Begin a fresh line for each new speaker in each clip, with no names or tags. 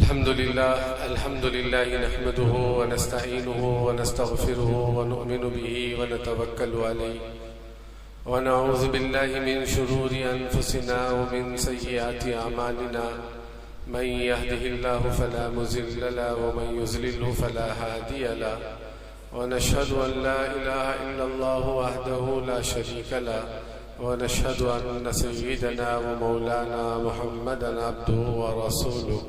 الحمد لله نحمده ونستعينه ونستغفره ونؤمن به ونتوكل عليه ونعوذ بالله من شرور أنفسنا ومن سيئات أعمالنا من يهده الله فلا مضل له ومن يضلل فلا هادي له ونشهد أن لا إله إلا الله وحده لا شريك له ونشهد أن سيدنا ومولانا محمدا عبده ورسوله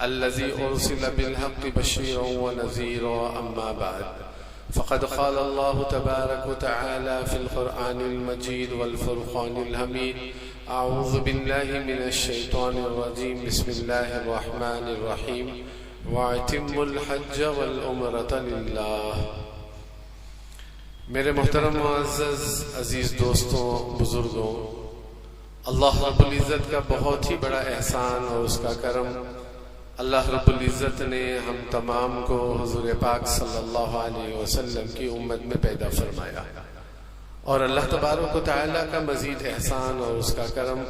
الذي أرسل بالحق بشيرا ونذيرا. أما بعد فقد قال الله تبارك وتعالى في القرآن المجيد والفرقان الحميد: أعوذ بالله من الشيطان الرجيم، بسم الله الرحمن الرحيم، وأتموا الحج والعمرة لله. میرے محترم معزز عزیز دوستوں، بزرگوں، اللہ رب العزت کا بہت ہی بڑا احسان اور اس کا کرم، اللہ رب العزت نے ہم تمام کو حضور پاک صلی اللہ علیہ وسلم کی امت میں پیدا فرمایا، اور اللہ تبارک و تعالیٰ کا مزید احسان اور اس کا کرم،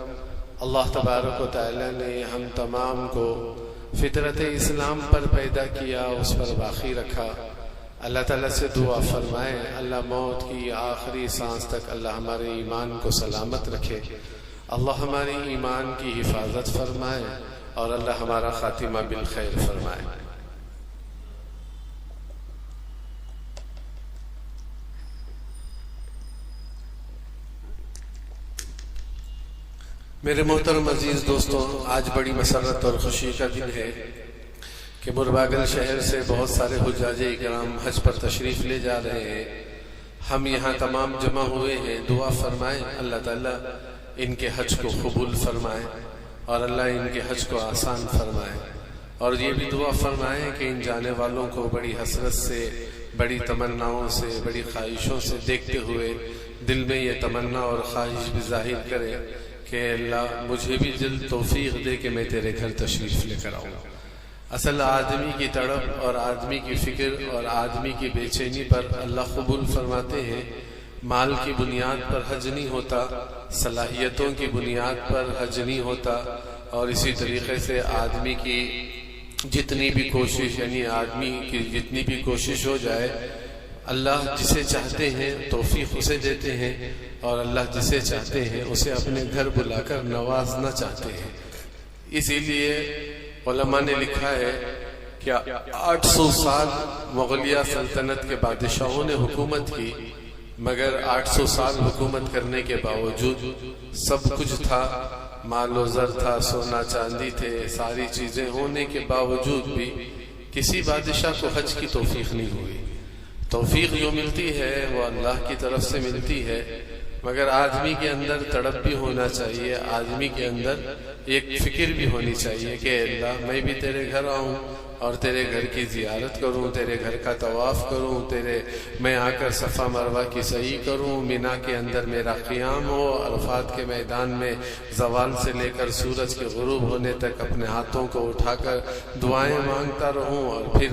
اللہ تبارک و تعالیٰ نے ہم تمام کو فطرت اسلام پر پیدا کیا، اس پر باقی رکھا. اللہ تعالیٰ سے دعا فرمائیں اللہ موت کی آخری سانس تک اللہ ہمارے ایمان کو سلامت رکھے، اللہ ہماری ایمان کی حفاظت فرمائے، اور اللہ ہمارا خاتمہ بالخیر فرمائے. میرے محترم عزیز دوستوں، آج بڑی مسرت اور خوشی کا دن ہے کہ مرباگل شہر سے بہت سارے حجاج اکرام حج پر تشریف لے جا رہے ہیں. ہم یہاں تمام جمع ہوئے ہیں. دعا فرمائیں اللہ تعالیٰ ان کے حج کو قبول فرمائے اور اللہ ان کے حج کو آسان فرمائے، اور یہ بھی دعا فرمائیں کہ ان جانے والوں کو بڑی حسرت سے، بڑی تمناؤں سے، بڑی خواہشوں سے دیکھتے ہوئے دل میں یہ تمنا اور خواہش بھی ظاہر کرے کہ اللہ مجھے بھی جلد توفیق دے کہ میں تیرے گھر تشریف لے کر آؤں. اصل آدمی کی تڑپ اور آدمی کی فکر اور آدمی کی بے چینی پر اللہ قبول فرماتے ہیں. مال کی بنیاد پر حج نہیں ہوتا، صلاحیتوں کی بنیاد پر حج نہیں ہوتا، اور اسی طریقے سے آدمی کی جتنی بھی کوشش، یعنی آدمی کی جتنی بھی کوشش ہو جائے، اللہ جسے چاہتے ہیں توفیق اسے دیتے ہیں، اور اللہ جسے چاہتے ہیں اسے اپنے گھر بلا کر نوازنا چاہتے ہیں. اسی لیے علماء نے لکھا ہے کہ 800 سال مغلیہ سلطنت کے بادشاہوں نے حکومت کی، مگر 800 سال حکومت کرنے کے باوجود سب کچھ تھا، مال و زر تھا، سونا چاندی تھے، ساری چیزیں ہونے کے باوجود بھی کسی بادشاہ کو حج کی توفیق نہیں ہوئی. توفیق جو ملتی ہے وہ اللہ کی طرف سے ملتی ہے، مگر آدمی کے اندر تڑپ بھی ہونا چاہیے، آدمی کے اندر ایک فکر بھی ہونی چاہیے کہ اللہ میں بھی تیرے گھر آؤں اور تیرے گھر کی زیارت کروں، تیرے گھر کا طواف کروں، میں آ کر صفا مروہ کی سعی کروں، مینا کے اندر میرا قیام ہو، عرفات کے میدان میں زوال سے لے کر سورج کے غروب ہونے تک اپنے ہاتھوں کو اٹھا کر دعائیں مانگتا رہوں، اور پھر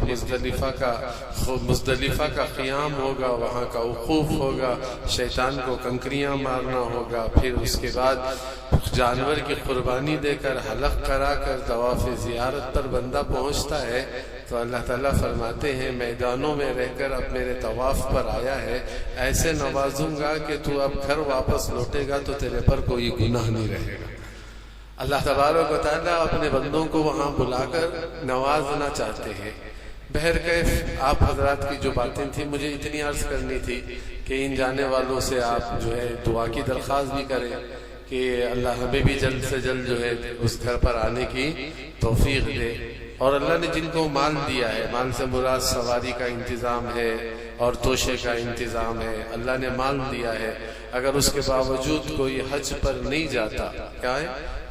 مزدلفہ کا قیام ہوگا، وہاں کا وقوف ہوگا، شیطان کو کنکریاں مارنا ہوگا، پھر اس کے بعد جانور کی قربانی دے کر حلق کرا کر طواف زیارت پر بندہ پہنچتا ہے، تو اللہ تعالیٰ فرماتے ہیں میدانوں میں رہ کر اب میرے طواف پر آیا ہے، ایسے نوازوں گا کہ تو اب گھر واپس لوٹے گا تو تیرے پر کوئی گناہ نہیں رہے گا. اللہ تبارک و تعالیٰ اپنے بندوں کو وہاں بلا کر نوازنا چاہتے ہیں. بہرکیف آپ حضرات کی جو باتیں تھیں مجھے اتنی عرض کرنی تھی کہ ان جانے والوں سے آپ جو ہے دعا کی درخواست بھی کریں کہ اللہ ہمیں بھی جلد سے جلد جو ہے اس گھر پر آنے کی توفیق دے. اور اللہ نے جن کو مال دیا ہے، مال سے مراد سواری کا انتظام ہے اور توشے کا انتظام ہے، اللہ نے مال دیا ہے، اگر اس کے باوجود کوئی حج پر نہیں جاتا، کیا ہے،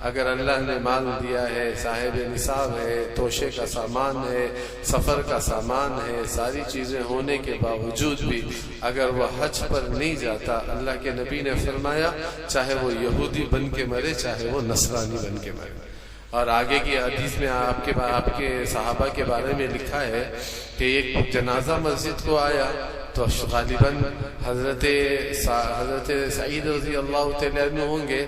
اگر اللہ نے مال دیا ہے، صاحب نصاب ہے، توشے کا سامان ہے، سفر کا سامان ہے، ساری چیزیں ہونے کے باوجود بھی اگر وہ حج پر نہیں جاتا، اللہ کے نبی نے فرمایا چاہے وہ یہودی بن کے مرے، چاہے وہ نصرانی بن کے مرے. اور آگے کی حدیث میں آپ کے صحابہ کے بارے میں لکھا ہے کہ ایک جنازہ مسجد کو آیا تو غالباً حضرت سعید رضی اللہ تعالیٰ عنہ ہوں گے،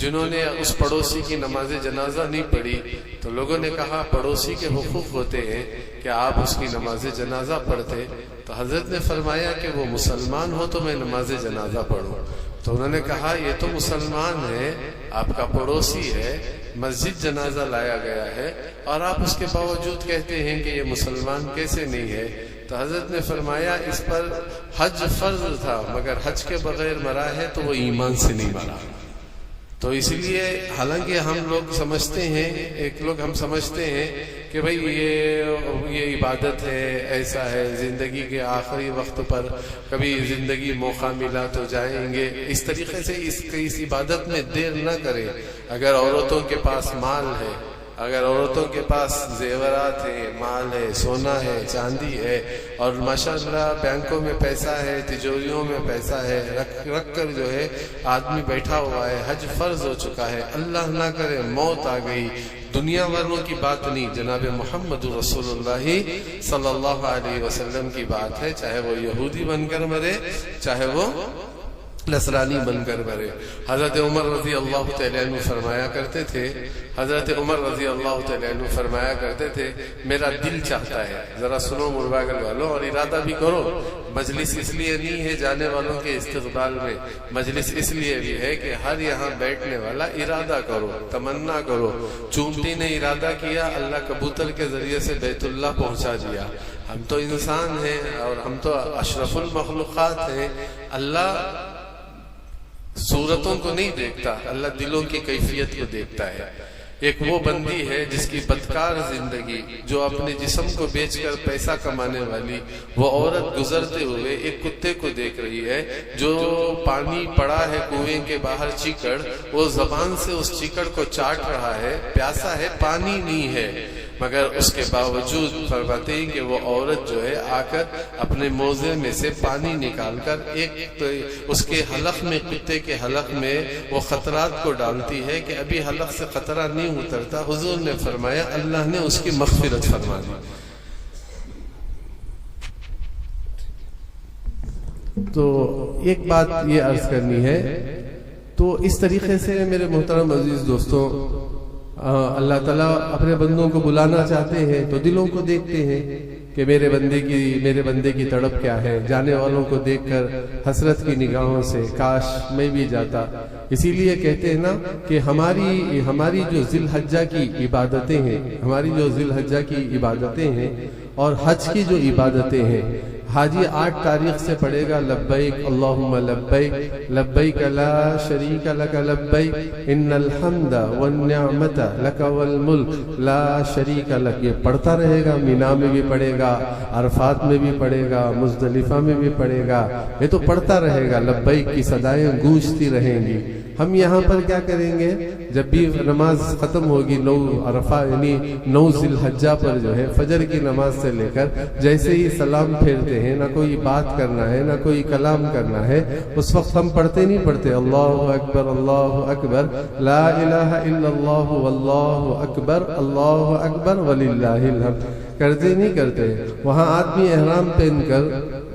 جنہوں نے اس پڑوسی کی نماز جنازہ نہیں پڑھی تو لوگوں نے کہا پڑوسی کے حقوق ہوتے ہیں کہ آپ اس کی نماز جنازہ پڑھتے، تو حضرت نے فرمایا کہ وہ مسلمان ہو تو میں نماز جنازہ پڑھوں. تو انہوں نے کہا یہ تو مسلمان ہے، آپ کا پڑوسی ہے، مسجد جنازہ لایا گیا ہے اور آپ اس کے باوجود کہتے ہیں کہ یہ مسلمان کیسے نہیں ہے؟ تو حضرت نے فرمایا اس پر حج فرض تھا مگر حج کے بغیر مرا ہے تو وہ ایمان سے نہیں مرا. تو اس لیے حالانکہ ہم لوگ سمجھتے ہیں، ایک لوگ ہم سمجھتے ہیں کہ بھئی یہ عبادت ہے، ایسا ہے، زندگی کے آخری وقت پر کبھی زندگی موقع ملا تو جائیں گے. اس طریقے سے اس عبادت میں دیر نہ کریں. اگر عورتوں کے پاس مال ہے، اگر عورتوں کے پاس زیورات ہیں، مال ہے، سونا ہے، چاندی ہے اور ماشاءاللہ بینکوں میں پیسہ ہے، تجوریوں میں پیسہ ہے، رکھ کر جو ہے آدمی بیٹھا ہوا ہے، حج فرض ہو چکا ہے، اللہ نہ کرے موت آ گئی، دنیا والوں کی بات نہیں، جناب محمد رسول اللہ صلی اللہ علیہ وسلم کی بات ہے. چاہے وہ یہودی بن کر مرے، چاہے وہ نصرانی بن کر مرے. حضرت عمر رضی اللہ تعالیٰ عنہ فرمایا کرتے تھے، حضرت عمر رضی اللہ تعالیٰ عنہ فرمایا کرتے تھے میرا دل چاہتا ہے، ذرا سنو مرباگل والوں اور ارادہ بھی کرو. مجلس اس لیے نہیں ہے جانے والوں کے استقبال میں، مجلس اس لیے بھی ہے کہ ہر یہاں بیٹھنے والا ارادہ کرو، تمنا کرو. چونٹی نے ارادہ کیا، اللہ کبوتر کے ذریعے سے بیت اللہ پہنچا دیا. ہم تو انسان ہیں اور ہم تو اشرف المخلوقات ہیں. اللہ صورتوں کو نہیں دیکھتا، اللہ دلوں کی کیفیت کو دیکھتا ہے. ایک وہ بندی ہے جس کی بدکار زندگی، جو اپنے جسم کو بیچ کر پیسہ کمانے والی وہ عورت گزرتے ہوئے ایک کتے کو دیکھ رہی ہے جو پانی پڑا ہے کنویں کے باہر چیکڑ، وہ زبان سے اس چیکڑ کو چاٹ رہا ہے، پیاسا ہے، پانی نہیں ہے، مگر اس کے باوجود فرماتے ہیں کہ وہ عورت جو ہے آ کر اپنے موزے میں سے پانی نکال کر ایک اس کے حلق میں، کتے کے حلق میں وہ خطرات کو ڈالتی ہے کہ ابھی حلق سے خطرہ نہیں اترتا. حضور نے فرمایا اللہ نے اس کی مغفرت فرما دی. تو ایک بات یہ عرض کرنی ہے. تو اس طریقے سے میرے محترم عزیز دوستوں، اللہ تعالیٰ اپنے بندوں کو بلانا چاہتے ہیں تو دلوں کو دیکھتے ہیں کہ میرے بندے کی تڑپ کیا ہے. جانے والوں کو دیکھ کر حسرت کی نگاہوں سے کاش میں بھی جاتا. اسی لیے کہتے ہیں نا کہ ہماری جو ذی الحجہ کی عبادتیں ہیں، ہماری جو ذی الحجہ کی عبادتیں ہیں اور حج کی جو عبادتیں ہیں، حاجی 8 تاریخ سے پڑھے گا لبیک اللہم لبیک لبیک لا شریک لک لبیک ان الحمد والنعمت لک والملک لا شریک لک. یہ پڑھتا رہے گا، مینا میں بھی پڑھے گا، عرفات میں بھی پڑھے گا، مزدلفہ میں بھی پڑھے گا. یہ تو پڑھتا رہے گا، لبیک کی صدائیں گونجتی رہیں گی. ہم یہاں پر کیا کریں گے؟ جب بھی نماز ختم ہوگی 9 عرفہ یعنی 9 ذی الحجہ پر جو ہے فجر کی نماز سے لے کر جیسے ہی سلام پھیرتے ہیں، نہ کوئی بات کرنا ہے، نہ کوئی کلام کرنا ہے، اس وقت ہم پڑھتے نہیں پڑھتے اللہ اکبر لا الہ الا اللہ واللہ اکبر وللہ الحمد کرتے نہیں کرتے. وہاں آدمی احرام پہن کر،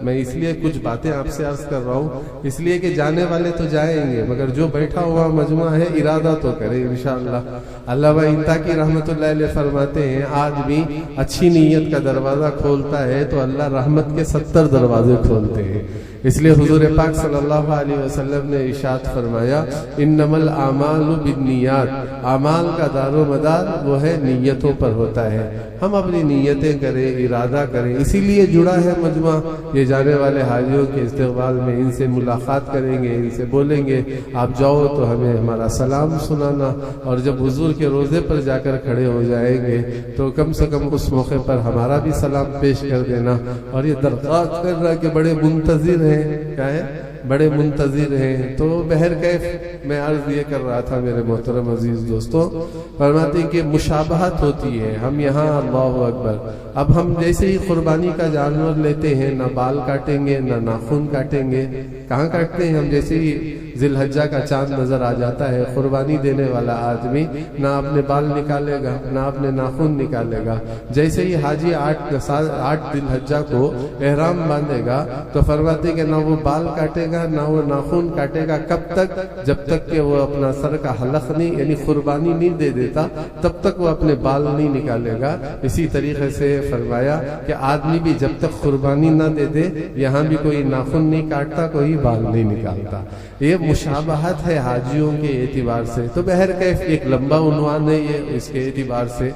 میں اس لیے کچھ باتیں آپ سے عرض کر رہا ہوں اس لیے کہ جانے والے تو جائیں گے مگر جو بیٹھا ہوا مجمع ہے ارادہ تو کرے انشاءاللہ. علامہ انطاکی رحمت اللہ علیہ فرماتے ہیں آدمی اچھی نیت کا دروازہ کھولتا ہے تو اللہ رحمت کے 70 دروازے کھولتے ہیں. اس لیے حضور پاک صلی اللہ علیہ وسلم نے ارشاد فرمایا انما الاعمال بالنیات، اعمال کا دار و مدار وہ ہے نیتوں پر ہوتا ہے. ہم اپنی نیتیں کریں، ارادہ کریں. اسی لیے جڑا ہے مجمع. یہ جانے والے حاجیوں کے استقبال میں ان سے ملاقات کریں گے، ان سے بولیں گے آپ جاؤ تو ہمیں ہمارا سلام سنانا، اور جب حضور کے روضے پر جا کر کھڑے ہو جائیں گے تو کم سے کم اس موقع پر ہمارا بھی سلام پیش کر دینا. اور یہ درخواست کر رہا کہ بڑے منتظر ہیں، کیا ہے بڑے منتظر ہیں. تو بہرکیف میں عرض یہ کر رہا تھا میرے محترم عزیز دوستوں، فرماتے ہیں کہ مشابہت ہوتی ہے. ہم یہاں اللہ اکبر، اب ہم جیسے ہی قربانی کا جانور لیتے ہیں نہ بال کاٹیں گے نہ ناخن کاٹیں گے. کہاں کاٹتے ہیں ہم؟ جیسے ہی ذی الحجہ کا چاند نظر آ جاتا ہے، قربانی دینے والا آدمی نہ اپنے بال نکالے گا نہ اپنے ناخن نکالے گا۔ جیسے ہی حاجی 8 ذی الحجہ کو احرام باندھے گا تو فرماتے کہ نہ وہ بال کاٹے گا نہ وہ ناخن کاٹے گا، کب تک؟ جب تک کہ وہ اپنا سر کا حلق نہیں یعنی قربانی نہیں دے دیتا تب تک وہ اپنے بال نہیں نکالے گا۔ اسی طریقے سے فرمایا کہ آدمی بھی جب تک قربانی نہ دے دے یہاں بھی کوئی ناخن نہیں کاٹتا، کوئی بال نہیں نکالتا۔ یہ مشابہت ہے حاجیوں کے اعتبار سے، تو بہرکیف ایک لمبا عنوان ہے یہ اس کے اعتبار سے،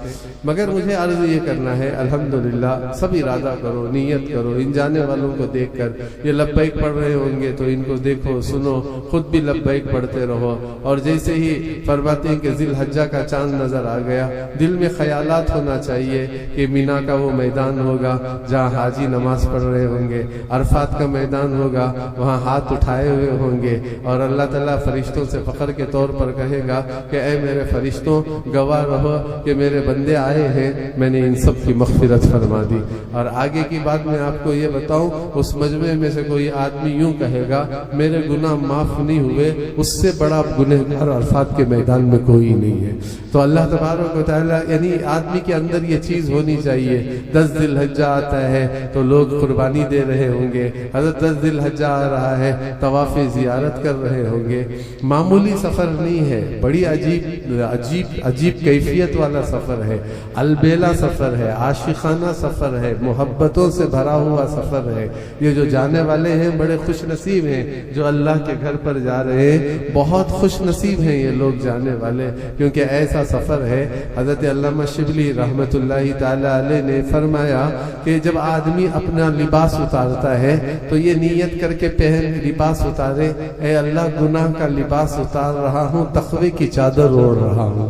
مگر مجھے عرض یہ کرنا ہے الحمدللہ سب ارادہ کرو، نیت کرو، ان جانے والوں کو دیکھ کر یہ لبیک پڑھ رہے ہوں گے تو ان کو دیکھو سنو، خود بھی لبیک پڑھتے رہو، اور جیسے ہی فرماتے ہیں کہ ذی الحجہ کا چاند نظر آ گیا دل میں خیالات ہونا چاہیے کہ مینا کا وہ میدان ہوگا جہاں حاجی نماز پڑھ رہے ہوں گے، عرفات کا میدان ہوگا وہاں ہاتھ اٹھائے ہوئے ہوں گے، اور اللہ تعالیٰ فرشتوں سے فخر کے طور پر کہے گا کہ اے میرے فرشتوں گواہ رہو کہ میرے بندے آئے ہیں، میں نے ان سب کی مغفرت فرما دی۔ اور آگے کی بات میں آپ کو یہ بتاؤں، اس مجمع میں سے کوئی آدمی یوں کہے گا میرے گناہ معاف نہیں ہوئے، اس سے بڑا گنہگار عرفات کے میدان میں کوئی نہیں ہے۔ تو اللہ تبارک و تعالیٰ یعنی آدمی کے اندر یہ چیز ہونی چاہیے، 10 ذی الحجہ آتا ہے تو لوگ قربانی دے رہے ہوں گے، حضرت 10 ذی الحجہ آ رہا ہے طواف زیارت کر رہے ہوں گے، معمولی سفر نہیں ہے، بڑی عجیب کیفیت والا سفر ہے، البیلا سفر ہے، عاشقانہ سفر ہے، محبتوں سے بھرا ہوا سفر ہے۔ یہ جو جانے والے ہیں بڑے خوش نصیب ہیں، جو اللہ کے گھر پر جا رہے ہیں بہت خوش نصیب ہیں یہ لوگ جانے والے، کیونکہ ایسا سفر ہے۔ حضرت علامہ شبلی رحمت اللہ تعالی علیہ نے فرمایا کہ جب آدمی اپنا لباس اتارتا ہے تو یہ نیت کر کے پہن لباس اتارے، اے اللہ گناہ کا لباس اتار رہا ہوں، تقوی کی چادر اوڑھ رہا ہوں۔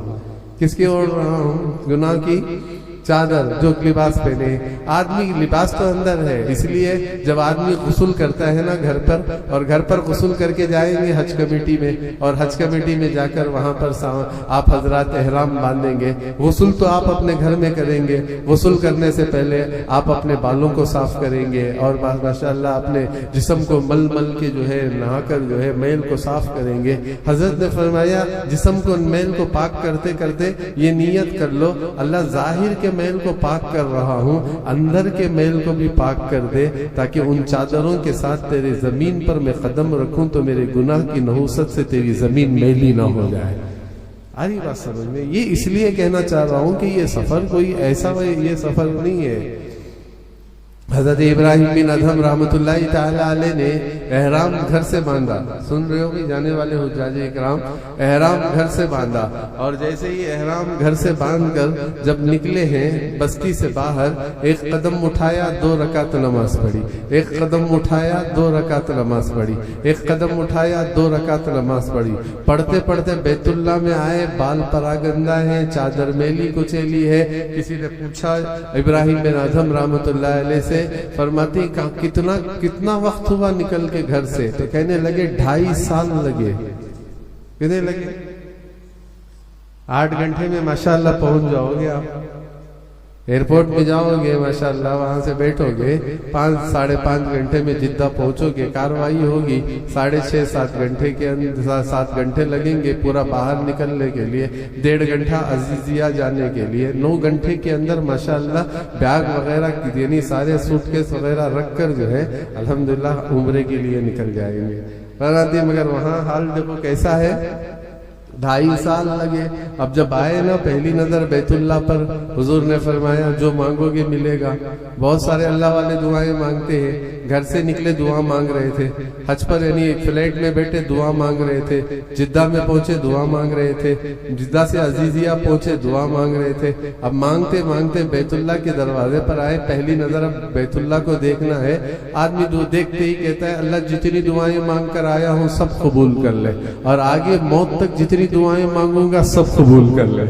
کس کی اوڑھ رہا ہوں؟ گناہ کی چادر۔ جو لباس پہنے آدمی لباس تو اندر ہے، اس لیے جب آدمی غسل کرتا ہے نا گھر پر، اور گھر پر غسل کر کے جائیں گے حج کمیٹی میں، اور حج کمیٹی میں جا کر وہاں پر آپ حضرات احرام باندھیں گے، غسل تو آپ اپنے گھر میں کریں گے، غسل کرنے سے پہلے آپ اپنے بالوں کو صاف کریں گے اور ماشاءاللہ اپنے جسم کو مل کے جو ہے نہا کر جو ہے میل کو صاف کریں گے۔ حضرت نے فرمایا جسم کو میل کو پاک کرتے کرتے یہ نیت کر لو اللہ ظاہر کے میل کو پاک کر رہا ہوں، اندر کے میل کو بھی پاک کر دے، تاکہ ان چادروں کے ساتھ تیرے زمین پر میں قدم رکھوں تو میرے گناہ کی نحوست سے تیری زمین میلی نہ ہو جائے۔ آری بات سمجھ میں؟ یہ اس لیے کہنا چاہ رہا ہوں کہ یہ سفر کوئی ایسا یہ سفر نہیں ہے۔ حضرت ابراہیم بن ادھم رحمت اللہ تعالی علیہ نے احرام گھر سے باندھا، سن رہے ہو بھی جانے والے حجاج اکرام، احرام گھر سے باندھا، اور جیسے ہی احرام گھر سے باندھ کر جب نکلے ہیں بستی سے باہر، ایک قدم اٹھایا 2 رکعت نماز پڑھی، ایک قدم اٹھایا 2 رکعت نماز پڑھی، ایک قدم اٹھایا 2 رکعت نماز پڑھی، پڑھتے پڑھتے بیت اللہ میں آئے، بال پراگندہ ہیں، چادر میلی کچیلی ہے۔ کسی نے پوچھا ابراہیم بن ادھم رحمت اللہ علیہ سے، فرماتی کتنا وقت ہوا نکل کے گھر سے؟ تو کہنے لگے 2.5 سال لگے۔ کتنے لگے؟ 8 گھنٹے میں ماشاءاللہ پہنچ جاؤ گے آپ، ایئرپورٹ میں جاؤ گے ماشاءاللہ، وہاں سے بیٹھو گے 5-5.5 گھنٹے میں جدہ پہنچو گے، کاروائی ہوگی 6.5-7 گھنٹے کے اندر 7 گھنٹے لگیں گے پورا باہر نکلنے کے لیے، 1.5 گھنٹہ عزیزیہ جانے کے لیے، 9 گھنٹے کے اندر ماشاءاللہ بیگ وغیرہ یعنی سارے سوٹ کیس وغیرہ رکھ کر جو ہے الحمدللہ عمرے کے لیے نکل جائیں گے۔ مگر وہاں حال دیکھو کیسا ہے، 2.5 سال لگے۔ اب جب آئے نا پہلی نظر بیت اللہ پر، حضور نے فرمایا جو مانگو گے ملے گا۔ بہت سارے اللہ والے دعائیں مانگتے ہیں، گھر سے نکلے دعا مانگ رہے تھے، حج پر یعنی ایک فلائٹ میں بیٹھے دعا مانگ رہے تھے، جدہ میں پہنچے دعا مانگ رہے تھے، جدہ سے عزیزیہ پہنچے دعا مانگ رہے تھے۔ اب مانگتے مانگتے بیت اللہ کے دروازے پر آئے، پہلی نظر اب بیت اللہ کو دیکھنا ہے۔ آدمی دیکھتے ہی کہتا ہے اللہ جتنی دعائیں مانگ کر آیا ہوں سب قبول کر لے، اور آگے موت تک جتنی دعائیں مانگوں گا سب قبول کر لے۔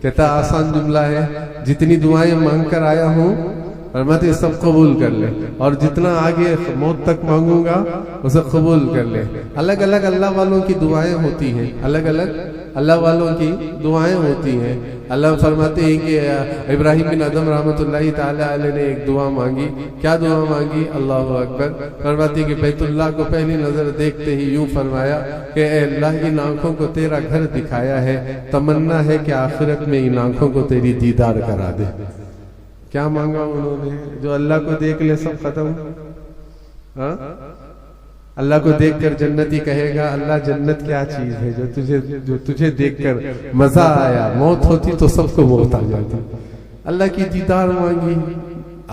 کہتا آسان جملہ ہے، جتنی دعائیں مانگ کر آیا ہوں فرماتے سب قبول کر لے، اور جتنا آگے موت تک مانگوں گا اسے قبول کر لے۔ الگ الگ اللہ والوں کی دعائیں ہوتی ہیں، الگ الگ اللہ والوں کی دعائیں ہوتی ہیں. اللہ فرماتے ہیں کہ ابراہیم بن ادم رحمۃ اللہ تعالی علیہ نے ایک دعا مانگی. کیا دعا مانگی؟ اللہ اکبر. فرماتے ہیں کہ بیت اللہ کو پہلی نظر دیکھتے ہی یوں فرمایا کہ اے اللہ ان آنکھوں کو تیرا گھر دکھایا ہے, تمنا ہے کہ آخرت میں ان آنکھوں کو تیری دیدار کرا دے. کیا مانگا انہوں نے؟ جو اللہ کو دیکھ لے سب ختم. ہاں, اللہ کو دیکھ کر جنتی کہے گا اللہ جنت کیا چیز ہے جو تجھے دیکھ کر مزہ آیا, موت ہوتی تو سب کو موت آ جاتی. اللہ کی دیدار مانگی.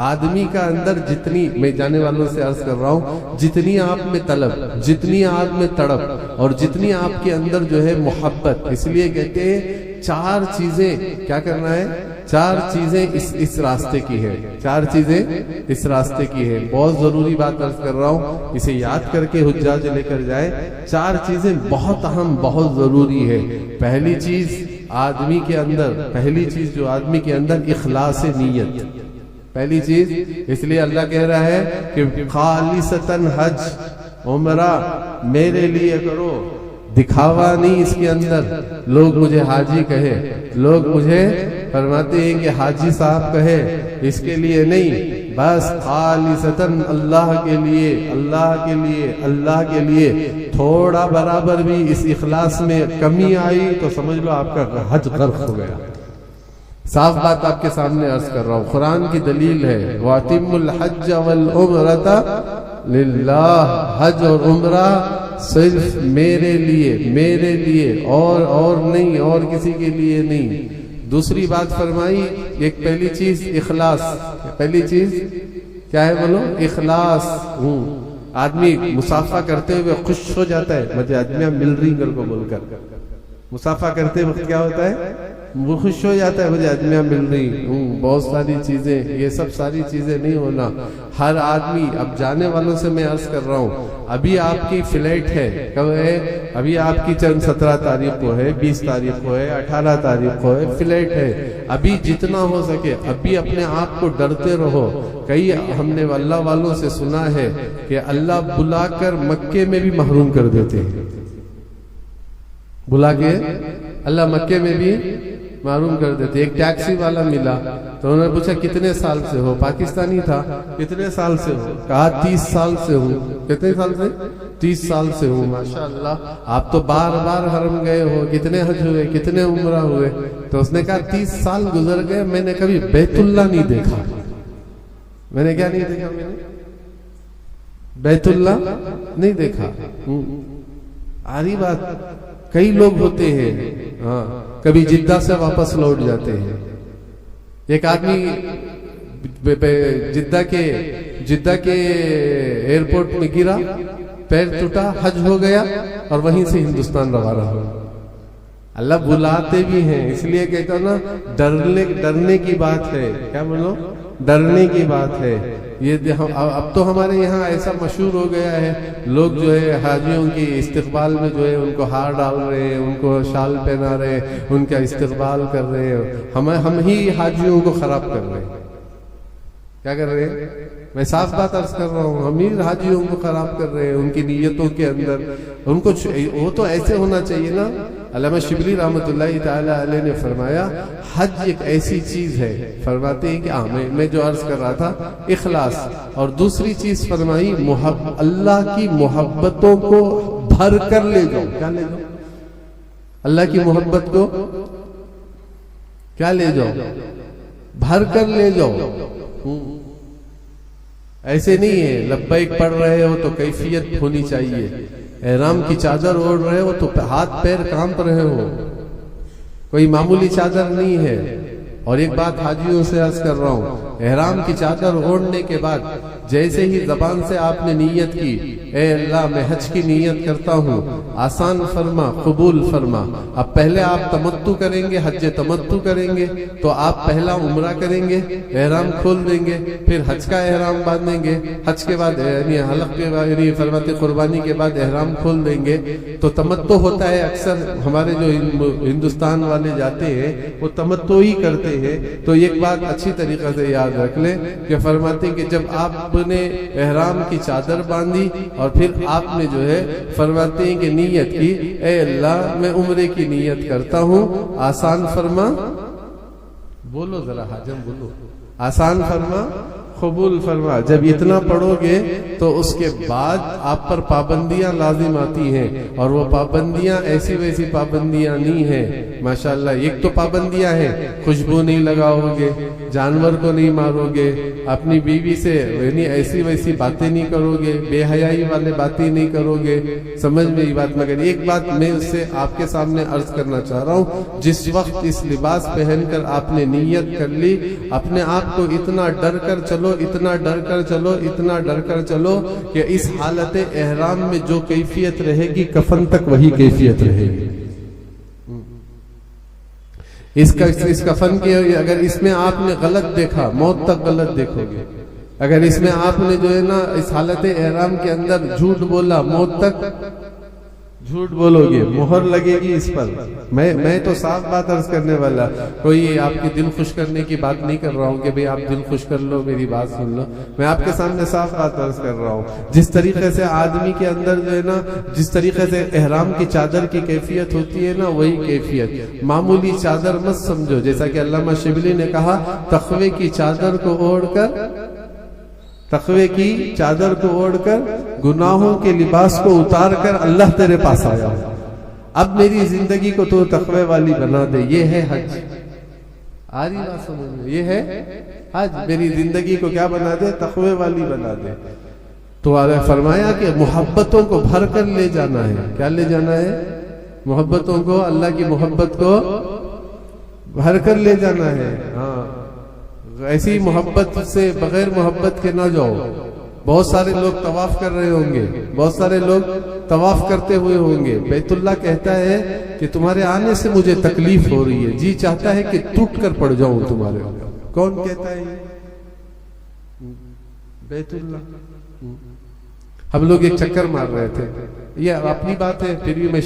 آدمی کا اندر جتنی, میں جانے والوں سے عرض کر رہا ہوں, جتنی آپ میں طلب, جتنی آپ میں تڑپ اور جتنی آپ کے اندر جو ہے محبت, اس لیے کہتے ہیں 4 چیزیں کیا کرنا ہے, 4 چیزیں اس راستے کی ہے, 4 چیزیں اس راستے کی ہے. بہت ضروری بات عرض کر رہا ہوں, اسے یاد کر کے حجاج لے کر جائے. 4 چیزیں بہت اہم, بہت ضروری ہے. پہلی چیز آدمی کے اندر, پہلی چیز جو آدمی کے اندر اخلاص نیت. پہلی چیز, اس لیے اللہ کہہ رہا ہے کہ خالصتاً حج عمرہ میرے لیے کرو, دکھاوا نہیں اس کے اندر. لوگ مجھے حاجی کہے, لوگ مجھے فرماتے ہیں کہ حاجی صاحب کہے, اس کے لیے نہیں, بس خالصتاً اللہ کے لیے, اللہ کے لیے, اللہ کے لیے. تھوڑا برابر بھی اس اخلاص میں کمی آئی تو سمجھ لو آپ کا حج غرق ہو گیا. صاف بات آپ کے سامنے عرض کر رہا ہوں, قرآن کی دلیل ہے وَأَتِمُّ الْحَجَّ وَالْعُمْرَةَ لِلَّهِ. حج اور عمرہ صرف میرے لیے, میرے لیے, اور نہیں, اور کسی کے لیے نہیں. دوسری بات فرمائی, ایک پہلی چیز اخلاص. پہلی چیز کیا ہے بولو؟ اخلاص. آدمی مصافحہ کرتے ہوئے خوش ہو جاتا ہے, مجھے آدمیاں مل رہی گل کو بول کر. مصافحہ کرتے وقت کیا ہوتا ہے؟ وہ خوش ہو جاتا ہے, مجھے آدمیاں مل رہی. بہت ساری چیزیں, یہ سب ساری چیزیں نہیں ہونا. ہر آدمی, اب جانے والوں سے میں عرض کر رہا ہوں, ابھی آپ کی فلائٹ ہے, کب ہے؟ ابھی آپ کی چند 17 تاریخ کو ہے, 20 تاریخ کو ہے, 18 تاریخ کو ہے, فلائٹ ہے. ابھی جتنا ہو سکے ابھی اپنے آپ کو ڈرتے رہو. کئی ہم نے اللہ والوں سے سنا ہے کہ اللہ بلا کر مکے میں بھی محروم کر دیتے ہیں. بلا کے اللہ مکے میں بھی معلوم کر دیتے. ایک ٹیکسی والا ملا تو انہوں نے پوچھا کتنے سال سے ہو؟ پاکستانی تھا. کتنے سال سے ہو؟ کہا 30 سال سے ہوں. کتنے سال سے؟ 30 سال سے ہوں. ماشاءاللہ, آپ تو بار بار حرم گئے ہو, کتنے حج ہوئے, کتنے عمرہ ہوئے؟ تو اس نے کہا 30 سال گزر گئے, میں نے کبھی بیت اللہ نہیں دیکھا. میں نے کیا نہیں دیکھا؟ میں نے بیت اللہ نہیں دیکھا. آری بات. کئی لوگ ہوتے ہیں, ہاں, کبھی جدہ سے واپس لوٹ جاتے ہیں. ایک آدمی جدہ کے ایئرپورٹ میں گرا, پیر ٹوٹا, حج ہو گیا اور وہیں سے ہندوستان روانہ ہوا. اللہ بلاتے بھی ہیں, اس لیے کہتا نا ڈرنے کی بات ہے. کیا بولو؟ ڈرنے کی بات ہے. یہ اب تو ہمارے یہاں ایسا مشہور ہو گیا ہے, لوگ جو ہے حاجیوں کی استقبال میں جو ہے ان کو ہار ڈال رہے ہیں, ان کو شال پہنا رہے ہیں, ان کا استقبال کر رہے ہیں. ہم ہی حاجیوں کو خراب کر رہے ہیں. کیا کر رہے ہیں؟ میں صاف بات عرض کر رہا ہوں, ہم ہی حاجیوں کو خراب کر رہے ہیں. ان کی نیتوں کے اندر ان کو, وہ تو ایسے ہونا چاہیے نا. علامہ شبلی رحمۃ اللہ تعالی علیہ نے فرمایا حج ایک ایسی چیز ہے, فرماتے ہیں کہ میں جو عرض کر رہا تھا اخلاص, اور دوسری چیز فرمائی اللہ کی محبتوں کو بھر کر لے جاؤ. کیا لے جاؤ؟ اللہ کی محبت کو کیا لے جاؤ؟ بھر کر لے جاؤ. ایسے نہیں ہے لبیک پڑھ رہے ہو تو کیفیت ہونی چاہیے. احرام کی چادر اوڑھ رہے ہو تو ہاتھ پیر کانپ رہے ہو, کوئی معمولی چادر نہیں ہے. اور ایک بات حاجیوں سے عرض کر رہا ہوں, احرام کی چادر اوڑھنے کے بعد جیسے ہی زبان سے آپ نے نیت کی, اے اللہ میں حج کی نیت کرتا ہوں, آسان فرما, قبول فرما. اب پہلے آپ تمتع کریں گے, حج تمتع کریں گے, تو آپ پہلا عمرہ کریں گے, احرام کھول دیں گے, پھر حج کا احرام باندھیں گے, حج کے بعد یعنی حلق کے بعد یعنی فرماتے قربانی کے بعد احرام کھول دیں گے. تو تمتع ہوتا ہے. اکثر ہمارے جو ہندوستان والے جاتے ہیں وہ تمتع ہی کرتے ہیں. تو ایک بات اچھی طریقے سے یاد رکھ لیں کہ فرماتے ہیں کہ جب آپ نے احرام کی چادر باندھی اور پھر آپ نے جو ہے فرماتے ہیں کہ نیت کی، اے اللہ میں عمرے کی نیت کرتا ہوں، آسان فرما، بولو ذرا حاجم بولو، آسان فرما، قبول فرما۔ جب اتنا پڑھو گے تو اس کے بعد آپ پر پابندیاں لازم آتی ہیں، اور وہ پابندیاں ایسی ویسی پابندیاں نہیں ہیں ماشاءاللہ۔ ایک تو پابندیاں ہیں، خوشبو نہیں لگاؤ گے، جانور کو نہیں مارو گے، اپنی بیوی سے یعنی ایسی ویسی باتیں نہیں کرو گے، بے حیائی والے باتیں نہیں کرو گے، سمجھ میں یہ بات۔ مگر ایک بات میں اس سے آپ کے سامنے عرض کرنا چاہ رہا ہوں، جس وقت اس لباس پہن کر آپ نے نیت کر لی، اپنے آپ کو اتنا ڈر کر چلو، اتنا ڈر کر چلو، اتنا ڈر کر چلو کہ اس حالت احرام میں جو کیفیت رہے گی کفن تک وہی کیفیت رہے گی۔ اس کفن کے اگر اس میں آپ نے غلط دیکھا، موت تک غلط دیکھو گے۔ اگر اس میں آپ نے جو ہے نا اس حالت احرام کے اندر جھوٹ بولا، موت تک جھوٹ بولو گے، مہر لگے گی اس پر۔ میں تو صاف بات عرض کرنے والا، کوئی آپ کی دل خوش کرنے کی بات نہیں کر رہا ہوں کہ بھئی آپ دل خوش کر لو، میری بات سن لو۔ میں آپ کے سامنے صاف بات عرض کر رہا ہوں، جس طریقے سے آدمی کے اندر جو ہے نا، جس طریقے سے احرام کی چادر کی کیفیت ہوتی ہے نا، وہی کیفیت۔ معمولی چادر مت سمجھو، جیسا کہ علامہ شبلی نے کہا، تقوی کی چادر کو اوڑھ کر، تقوی کی چادر کو اوڑھ کر، گناہوں کے لباس کو اتار کر اللہ تیرے پاس آیا ہوں۔ اب میری زندگی کو تو تقوی والی بنا دے، یہ ہے حج۔ آ رہی بات سمجھ میں؟ یہ ہے حج، میری زندگی کو کیا بنا دے؟ تقوی والی بنا دے۔ تو فرمایا کہ محبتوں کو بھر کر لے جانا ہے۔ کیا لے جانا ہے؟ محبتوں کو، اللہ کی محبت کو بھر کر لے جانا ہے۔ ہاں، ایسی محبت سے بغیر محبت کے نہ جاؤ۔ بہت سارے لوگ طواف کر رہے ہوں گے، بہت سارے لوگ طواف کرتے ہوئے ہوں گے، بیت اللہ کہتا ہے کہ تمہارے آنے سے مجھے تکلیف ہو رہی ہے، جی چاہتا ہے کہ ٹوٹ کر پڑ جاؤں تمہارے۔ کون کہتا ہے یہ؟ بیت اللہ۔ ہم لوگ ایک چکر مار رہے تھے، یہ اپنی بات ہے، پھر بھی میں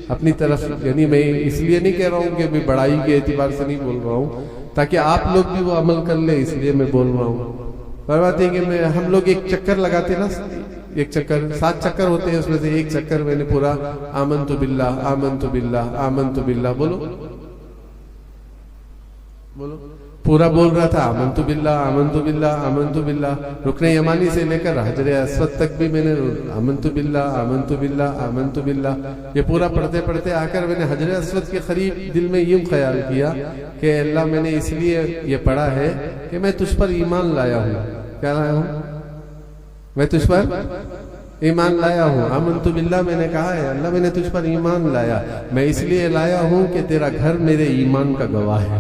اپنی طرف، یعنی میں اس لیے نہیں کہہ رہا ہوں کہ میں بڑائی کے اعتبار سے نہیں بول رہا ہوں، تاکہ آپ لوگ بھی وہ عمل کر لیں، اس لیے میں بول رہا ہوں۔ بات ہے کہ ہم لوگ ایک چکر لگاتے نا، ایک چکر، 7 چکر ہوتے ہیں، اس میں سے ایک چکر میں نے پورا آمنت باللہ آمنت باللہ آمنت باللہ، بولو بولو، پورا بول رہا تھا، آمنت باللہ آمنت باللہ آمنت باللہ۔ رکن یمانی سے لے کر حجر اسود تک بھی میں نے آمنت باللہ آمنت باللہ آمنت باللہ، یہ پورا پڑھتے پڑھتے آ کر میں نے حجر اسود کے قریب دل میں یوں خیال کیا کہ اللہ میں نے اس لیے یہ پڑھا ہے کہ میں تجھ پر ایمان لایا ہوں۔ کیا لایا ہوں؟ میں تجھ پر ایمان لایا ہوں۔ آمنت باللہ میں نے کہا ہے، اللہ میں نے تجھ پر ایمان لایا، میں اس لیے لایا ہوں کہ تیرا گھر میرے ایمان کا گواہ ہے،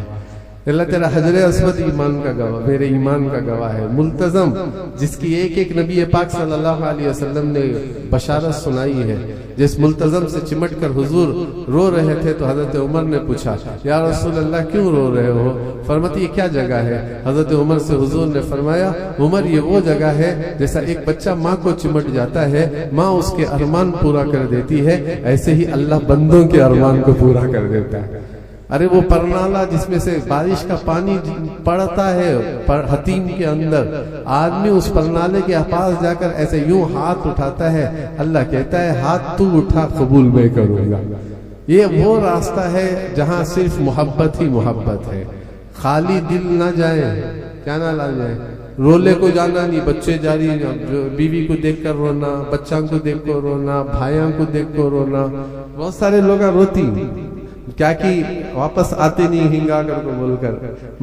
اللہ تیرا حجر اسود ایمان کا گواہ، میرے ایمان کا گواہ ہے۔ ملتزم، جس کی ایک ایک نبی پاک صلی اللہ علیہ وسلم نے بشارت سنائی ہے، جس ملتزم سے چمٹ کر حضور رو رہے تھے تو حضرت عمر نے پوچھا، یا رسول اللہ کیوں رو رہے ہو؟ فرماتے یہ کیا جگہ ہے؟ حضرت عمر سے حضور نے فرمایا، عمر یہ وہ جگہ ہے جیسا ایک بچہ ماں کو چمٹ جاتا ہے، ماں اس کے ارمان پورا کر دیتی ہے، ایسے ہی اللہ بندوں کے ارمان کو پورا کر دیتا ہے۔ ارے وہ پرنالہ جس میں سے بارش کا پانی پڑتا ہے حتیم کے اندر، آدمی اس پرنالے کے پاس جا کر ایسے یوں ہاتھ اٹھاتا ہے، اللہ کہتا ہے ہاتھ تو اٹھا، قبول میں کروں گا۔ یہ وہ راستہ ہے جہاں صرف محبت ہی محبت ہے، خالی دل نہ جائے، کیا نہ لا جائے، رولے کو جانا نہیں، بچے جاری، بیوی کو دیکھ کر رونا، بچوں کو دیکھ کر رونا، بھائیوں کو دیکھ کر رونا۔ بہت سارے لوگ روتی کیا کی واپس آتے نہیں ہنگا کر کو بول کر،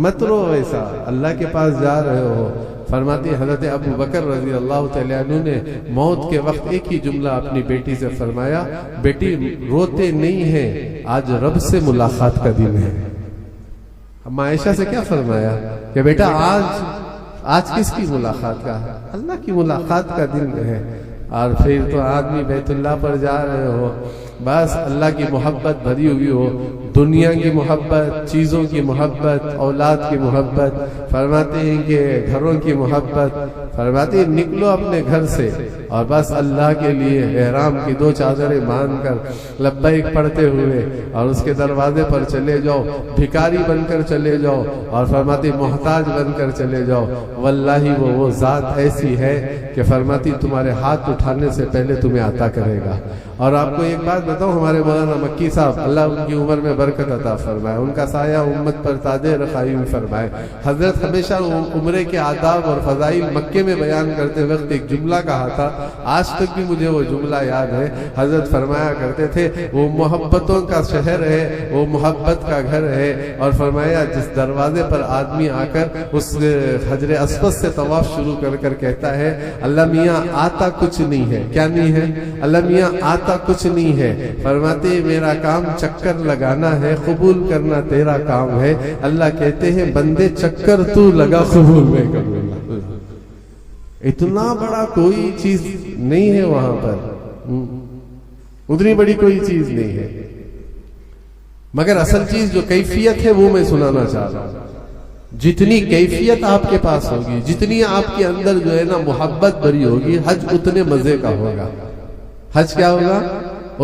مت رو ایسا، اللہ کے پاس جا رہے ہو۔ فرماتے حضرت ابو بکر رضی اللہ تعالیٰ عنہ نے موت کے وقت ایک ہی جملہ اپنی بیٹی سے فرمایا، بیٹی روتے نہیں ہیں، آج رب سے ملاقات کا دن ہے۔ ہم عائشہ سے کیا فرمایا کہ بیٹا آج کس کی ملاقات کا ہے؟ اللہ کی ملاقات کا دن ہے۔ اور پھر تو آدمی بیت اللہ پر جا رہے ہو، بس اللہ کی محبت بھری ہوئی ہو، دنیا کی محبت، چیزوں کی محبت، اولاد کی محبت، فرماتے ہیں کہ گھروں کی محبت، فرماتے ہیں نکلو اپنے گھر سے اور بس اللہ کے لیے احرام کی 2 چادریں باندھ کر لبیک پڑھتے ہوئے اور اس کے دروازے پر چلے جاؤ، بھکاری بن کر چلے جاؤ اور فرماتی محتاج بن کر چلے جاؤ، واللہ وہ ذات ایسی ہے کہ فرماتی تمہارے ہاتھ اٹھانے سے پہلے تمہیں عطا کرے گا۔ اور آپ کو ایک بات بتاؤں، ہمارے مولانا مکی صاحب اللہ ان کی عمر میں برکت عطا فرمائے، ان کا سایہ امت پر تاج رخائی میں فرمائے، حضرت ہمیشہ عمرے کے آداب اور فضائل مکے میں بیان کرتے وقت ایک جملہ کہا تھا، آج تک بھی مجھے وہ جملہ یاد ہے۔ حضرت فرمایا کرتے تھے وہ محبتوں کا شہر ہے، وہ محبت کا گھر ہے، اور فرمایا جس دروازے پر آدمی آ کر اس حجر اسود سے طواف شروع کر کر کہتا ہے اللہ میاں آتا کچھ نہیں ہے، کیا نہیں ہے؟ اللہ میاں آتا کچھ نہیں ہے، فرماتے میرا کام چکر لگانا ہے، قبول کرنا تیرا کام ہے، اللہ کہتے ہیں بندے چکر تو لگا قبول میں کروں گا۔ اتنا بڑا کوئی چیز نہیں ہے وہاں پر، اتنی بڑی کوئی چیز نہیں ہے، مگر اصل چیز جو کیفیت ہے وہ میں سنانا چاہ رہا ہوں۔ جتنی کیفیت آپ کے پاس ہوگی، جتنی آپ کے اندر جو ہے نا محبت بری ہوگی، حج اتنے مزے کا ہوگا۔ حج کیا ہوگا؟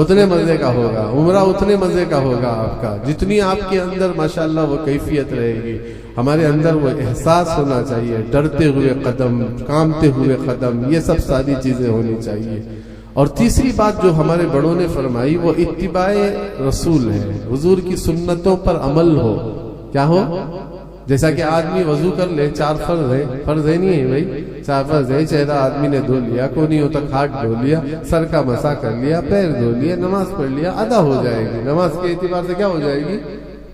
اتنے مزے کا ہوگا، عمرہ اتنے مزے کا ہوگا آپ کا، جتنی آپ کے اندر ماشاءاللہ وہ کیفیت رہے گی۔ ہمارے اندر وہ احساس ہونا چاہیے، ڈرتے ہوئے قدم، کامتے ہوئے قدم، یہ سب ساری چیزیں ہونی چاہیے۔ اور تیسری بات جو ہمارے بڑوں نے فرمائی وہ اتباع رسول ہے، حضور کی سنتوں پر عمل ہو۔ کیا ہو؟ جیسا کہ آدمی وضو کر لے، 4 فرض ہے، فرض ہے نہیں ہے بھائی، 4 فرض ہے، چہرہ آدمی نے دھو لیا، کوئی نہیں ہوتا ہاتھ دھو لیا، سر کا مسح کر لیا، پیر دھو لیا، نماز پڑھ لیا، ادا ہو جائے گی۔ نماز کے اعتبار سے کیا ہو جائے گی؟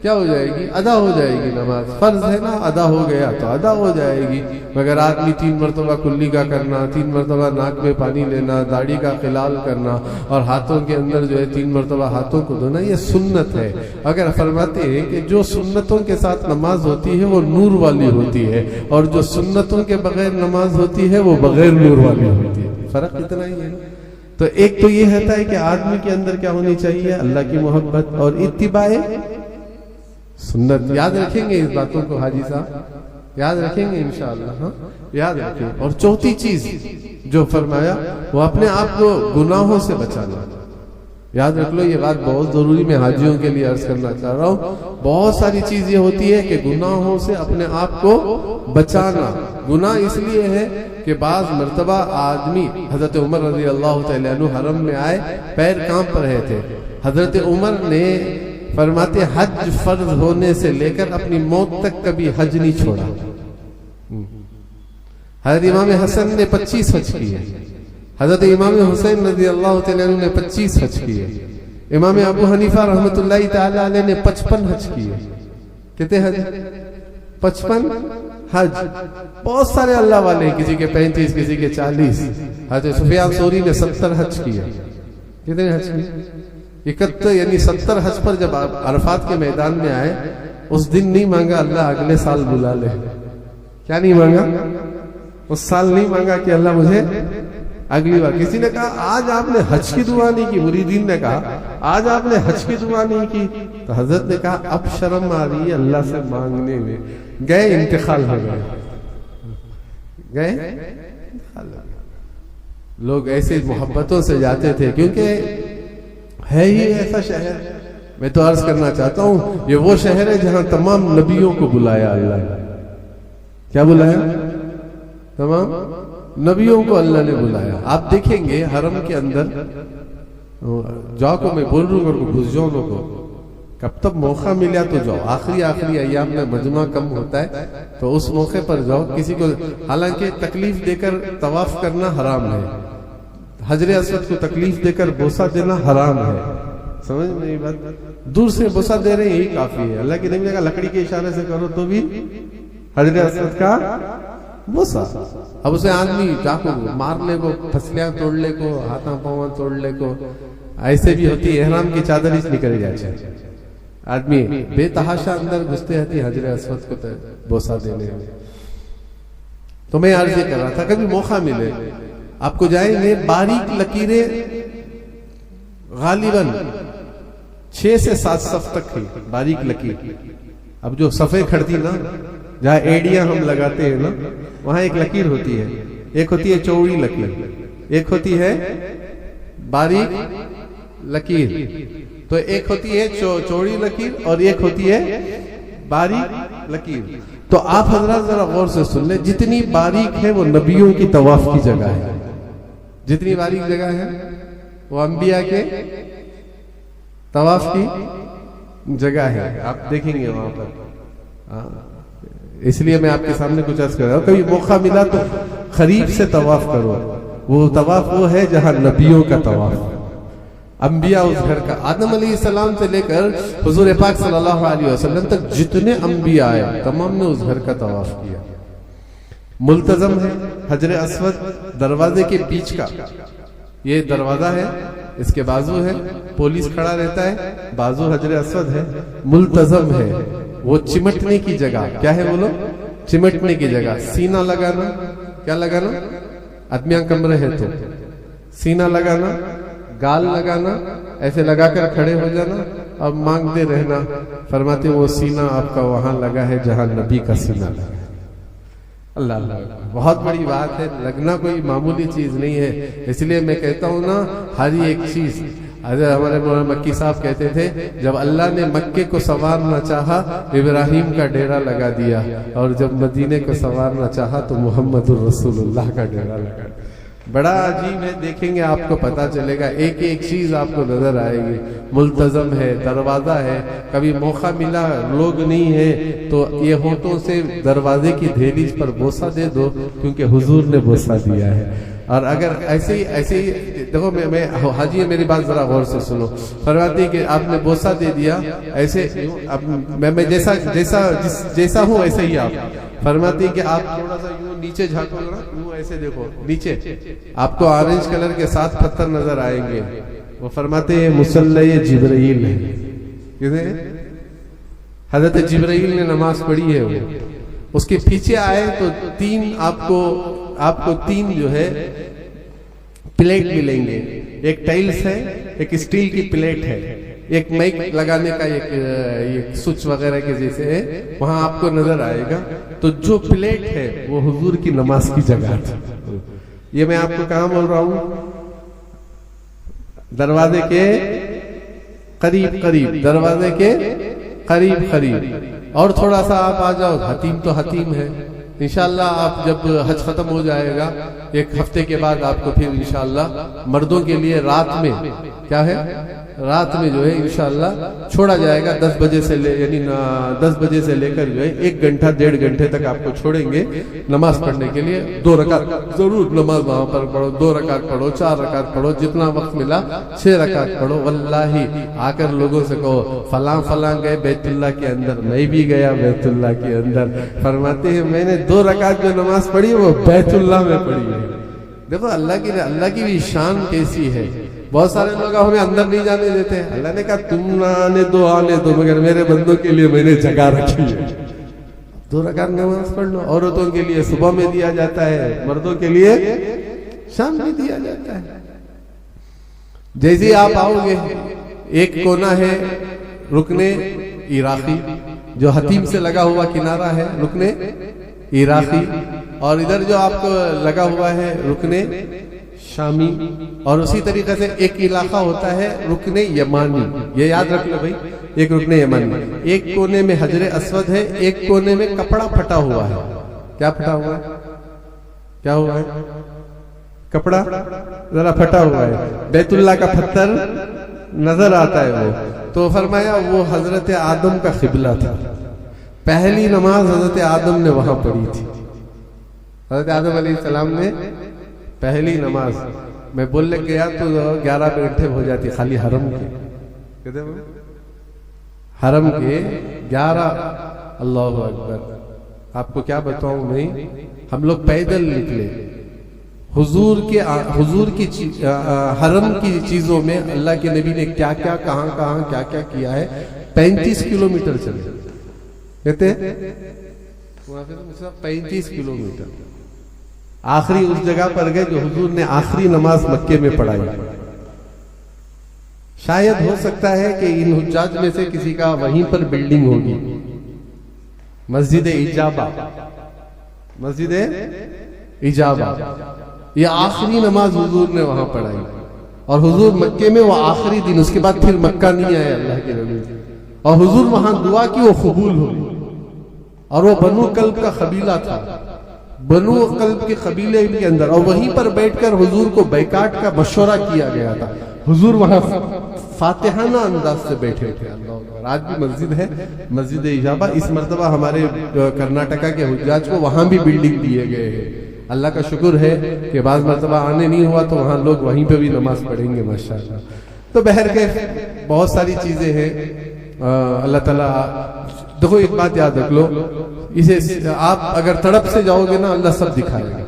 کیا ہو جائے گی؟ ادا ہو جائے گی نماز، فرض ہے نا، ادا ہو گیا تو ادا ہو جائے گی۔ مگر آدمی 3 مرتبہ کلی کا کرنا، 3 مرتبہ ناک میں پانی لینا، داڑھی کا خلال کرنا اور ہاتھوں کے اندر جو ہے 3 مرتبہ ہاتھوں کو دھونا، یہ سنت ہے۔ اگر فرماتے ہیں کہ جو سنتوں کے ساتھ نماز ہوتی ہے وہ نور والی ہوتی ہے، اور جو سنتوں کے بغیر نماز ہوتی ہے وہ بغیر نور والی ہوتی ہے۔ فرق اتنا ہی ہے۔ تو ایک تو یہ ہوتا ہے کہ آدمی کے اندر کیا ہونی چاہیے؟ اللہ کی محبت اور اتباع سنت۔ یاد رکھیں گے اس باتوں کو حاجی صاحب، یاد رکھیں گے انشاءاللہ، ہاں یاد رکھیں۔ اور چوتھی چیز جو فرمایا وہ اپنے آپ کو گناہوں سے بچانا۔ یاد رکھ لو یہ بات بہت ضروری، میں حاجیوں کے لیے عرض کرنا چاہ رہا ہوں۔ بہت ساری چیز یہ ہوتی ہے کہ گناہوں سے اپنے آپ کو بچانا۔ گناہ اس لیے ہے کہ بعض مرتبہ آدمی، حضرت عمر رضی اللہ تعالیٰ عنہ حرم میں آئے، پیر کانپ رہے تھے، حضرت عمر نے فرماتے حج فرض ہونے سے لے کر اپنی موت تک کبھی حج نہیں چھوڑا۔ حضرت امام حسن نے 25 حج کیے، حضرت امام حسین رضی اللہ تعالیٰ عنہ نے 25 حج کیے، امام ابو حنیفہ رحمۃ اللہ تعالی علیہ نے 55 حج کیے۔ کتنے حج؟ 55 حج۔ بہت سارے اللہ والے، کسی کے 35، کسی کے 40۔ حضرت سفیان ثوری نے 70 حج کیے۔ کتنے حج کیے؟ 71، یعنی 70 حج پر جب عرفات کے میدان میں آئے، اس دن نہیں مانگا اللہ اگلے سال بلا لے۔ کیا نہیں مانگا؟ اس سال نہیں مانگا کہ اللہ مجھے اگلی بار۔ کسی نے کہا آج آپ نے حج کی دعا نہیں کی، مریدین نے کہا آج آپ نے حج کی دعا نہیں کی، تو حضرت نے کہا اب شرم آ رہی ہے اللہ سے مانگنے میں۔ گئے انتقال ہو گئے، گئے لوگ ایسے محبتوں سے جاتے تھے، کیونکہ ہے ہی ایسا شہر۔ میں تو عرض کرنا چاہتا ہوں یہ وہ شہر ہے جہاں تمام نبیوں کو بلایا اللہ نے۔ کیا بلایا؟ تمام نبیوں کو اللہ نے بلایا۔ آپ دیکھیں گے حرم کے اندر جاؤ، کو میں بول رہا ہوں گھس جاؤ لوگوں کو، کب تک موقع ملا تو جاؤ۔ آخری ایام میں مجمع کم ہوتا ہے تو اس موقع پر جاؤ۔ کسی کو حالانکہ تکلیف دے کر طواف کرنا حرام ہے، حجر اسود کو تکلیف دے کر بوسہ دینا حرام ہے، سمجھ میں یہ بات؟ دور سے بوسہ دے رہے ہیں یہی کافی ہے۔ اللہ کی نبی نے کہا لکڑی کے اشارے سے کرو تو بھی حجر اسود کا بوسہ۔ اب اسے آدمی چاقو مارنے کو، پھسلیاں توڑنے کو، ہاتھاں پاؤں توڑنے کو، ایسے بھی ہوتی ہے۔ احرام کی چادر ہی نکل جاتی ہے، آدمی بے تحاشا اندر گھستے رہتی حجر اسود کو بوسہ دینے میں۔ تو میں عرض کر رہا تھا کبھی موقع ملے آپ کو جائیں گے، باریک لکیریں غالباً
6 سے 7 صف تک تھی باریک لکیر. اب جو صفیں کھڑتی نا جہاں ایڑیاں ہم لگاتے ہیں نا وہاں ایک لکیر ہوتی ہے. ایک ہوتی ہے چوڑی لکیر, ایک ہوتی ہے باریک لکیر. تو ایک ہوتی ہے چوڑی لکیر اور ایک ہوتی ہے باریک لکیر. تو آپ حضرات ذرا غور سے سن لیں, جتنی باریک ہے وہ نبیوں کی طواف کی جگہ ہے, جتنی باریک جگہ ہے وہ انبیاء کے طواف کی جگہ ہے. آپ دیکھیں گے وہاں پر. اس لیے میں آپ کے سامنے کچھ عرض کر رہا ہوں, کبھی موقع ملا تو قریب سے طواف کرو. وہ طواف وہ ہے جہاں نبیوں کا طواف, انبیاء اس گھر کا. آدم علیہ السلام سے لے کر حضور پاک صلی اللہ علیہ وسلم تک جتنے انبیاء آئے تمام نے اس گھر کا طواف کیا. ملتزم ہے حجر اسود دروازے کے بیچ کا, یہ دروازہ ہے, اس کے بازو ہے, پولیس کھڑا رہتا ہے, بازو حجر اسود ہے. ملتزم ہے, وہ چمٹنے کی جگہ. کیا ہے بولو؟ چمٹنے کی جگہ. سینہ لگانا, کیا لگانا؟ آدمیاں کمرے ہے تو سینہ لگانا, گال لگانا, ایسے لگا کر کھڑے ہو جانا اور مانگتے رہنا. فرماتے وہ سینہ آپ کا وہاں لگا ہے جہاں نبی کا سینہ لگا. اللہ اللہ, بہت بڑی بات ہے, لگنا کوئی معمولی چیز نہیں ہے. اس لیے میں کہتا ہوں نا, ہر ایک چیز. ہمارے مولانا مکی صاحب کہتے تھے جب اللہ نے مکے کو سنوارنا چاہا ابراہیم کا ڈیرا لگا دیا, اور جب مدینے کو سنوارنا چاہا تو محمد الرسول اللہ کا ڈیرا لگا دیا. بڑا عجیب ہے, دیکھیں گے آپ کو پتا چلے گا, ایک ایک چیز آپ کو نظر آئے گی. ملتزم ہے, دروازہ ہے. کبھی موقع ملا لوگ نہیں ہے تو یہ ہونٹوں سے دروازے کی دہلیز پر بوسہ دے دو, کیونکہ حضور نے بوسہ دیا ہے. اور اگر ایسے ہی دیکھو, میں حاجی میری بات ذرا غور سے سنو. فرماتے کہ آپ نے بوسہ دے دیا ایسے, میں جیسا ہوں ایسے ہی آپ. فرماتی کہ آپ تھوڑا سا یوں نیچے جھانکو نا, یوں ایسے دیکھو نیچے, آپ کو آرنج کلر کے 7 پتھر نظر آئیں گے. وہ فرماتے ہیں مصلی جبرائیل ہے. کہتے ہیں حضرت جبرائیل نے نماز پڑھی ہے. وہ اس کے پیچھے آئے تو 3 آپ کو 3 جو ہے پلیٹ ملیں گے. ایک ٹائلز ہے, ایک اسٹیل کی پلیٹ ہے, ایک مائک لگانے کا ایک سوئچ وغیرہ کے جیسے ہے, وہاں آپ کو نظر آئے گا. تو جو پلیٹ ہے وہ حضور کی نماز کی جگہ تھی. یہ میں آپ کو کہاں بول رہا ہوں؟ دروازے کے قریب, دروازے کے قریب. اور تھوڑا سا آپ آ جاؤ, حتیم تو حتیم ہے. انشاءاللہ آپ جب حج ختم ہو جائے گا 1 ہفتے کے بعد آپ کو پھر انشاءاللہ مردوں کے لیے رات میں کیا ہے, رات میں جو ہے انشاءاللہ چھوڑا جائے گا 10 بجے سے یعنی 10 بجے سے لے کر جو ہے 1 گھنٹہ 1.5 گھنٹے تک آپ کو چھوڑیں گے نماز پڑھنے کے لیے. 2 رکعت ضرور نماز وہاں پر پڑھو, 2 رکعت پڑھو, 4 رکعت پڑھو, جتنا وقت ملا 6 رکعت پڑھو. واللہ آ کر لوگوں سے کہو فلاں گئے بیت اللہ کے اندر, میں بھی گیا بیت اللہ کے اندر. فرماتے ہیں میں نے 2 رکعت جو نماز پڑھی وہ بیت اللہ میں پڑھی ہے. دیکھو اللہ کی بھی شان کیسی ہے. بہت سارے لوگ ہمیں اندر نہیں جانے دیتے. اللہ نے کہا تم نہ آنے دو, مگر میرے بندوں کے لیے میں نے جگہ رکھی ہے. 2 رکعت نماز پڑھ لو. عورتوں کے لیے صبح میں دیا جاتا ہے, مردوں کے لیے شام میں دیا جاتا ہے. جیسے آپ آؤ گے, ایک کونا ہے رکن عراقی جو حتیم سے لگا ہوا کنارہ ہے, رکن عراقی. اور ادھر جو آپ کو لگا ہوا ہے رکن شامی. اور اسی طریقے سے ایک علاقہ ہوتا ہے رکن یمانی. یہ یاد رکھ لو بھائی, ایک رکن یمانی. ایک کونے میں حجر اسود ہے, ایک کونے میں کپڑا پھٹا ہوا ہے. کیا پھٹا ہوا ہے؟ کیا ہوا ہے؟ کپڑا ذرا پھٹا ہوا ہے. بیت اللہ کا پتھر نظر آتا ہے وہ. تو فرمایا وہ حضرت آدم کا قبلہ تھا. پہلی نماز حضرت آدم نے وہاں پڑھی تھی. حضرت آدم علیہ السلام نے پہلی نماز, میں بولنے گیا تو 11 گھنٹے ہو جاتی خالی حرم کے. کہتے ہیں حرم کے 11. اللہ اکبر. آپ کو کیا بتاؤں میں, ہم لوگ پیدل نکلے. حضور کی حرم کی چیزوں میں اللہ کے نبی نے کیا کیا کہاں کیا کیا ہے. 35 کلومیٹر چلے. کہتے ہیں 35 کلومیٹر. آخری اس جگہ پر گئے جو حضور نے آخری نماز مکے میں پڑھائی. شاید ہو سکتا ہے کہ ان حجاج میں سے کسی کا وہیں پر بلڈنگ ہوگی، مسجد اجابہ، مسجد اجابہ، یہ آخری نماز حضور نے وہاں پڑھائی، اور حضور مکے میں وہ آخری دن، اس کے بعد پھر مکہ نہیں آئے اللہ کے نبی، اور حضور وہاں دعا کی، وہ قبول ہوئی، اور وہ بنو کلب کا قبیلہ تھا، بنو کلب کے قبیلے کے اندر، اور وہیں پر بیٹھ کر حضور کو بیکاٹ کا مشورہ کیا گیا تھا، حضور وہاں فاتحانہ انداز سے بیٹھے تھے۔ اللہ اکبر۔ آج بھی مسجد ہے، مسجد اجابہ، اس مرتبہ ہمارے کرناٹکا کے حجاج کو وہاں بھی بلڈنگ دیے گئے ہیں، اللہ کا شکر ہے کہ بعض مرتبہ آنے نہیں ہوا تو وہاں لوگ وہیں پہ بھی نماز پڑھیں گے ماشاءاللہ۔ تو بہرکیف بہت ساری چیزیں ہیں، اللہ تعالیٰ، دیکھو ایک بات یاد رکھ لو، اسے آپ اگر تڑپ سے جاؤ گے نا اللہ سب دکھائے گا،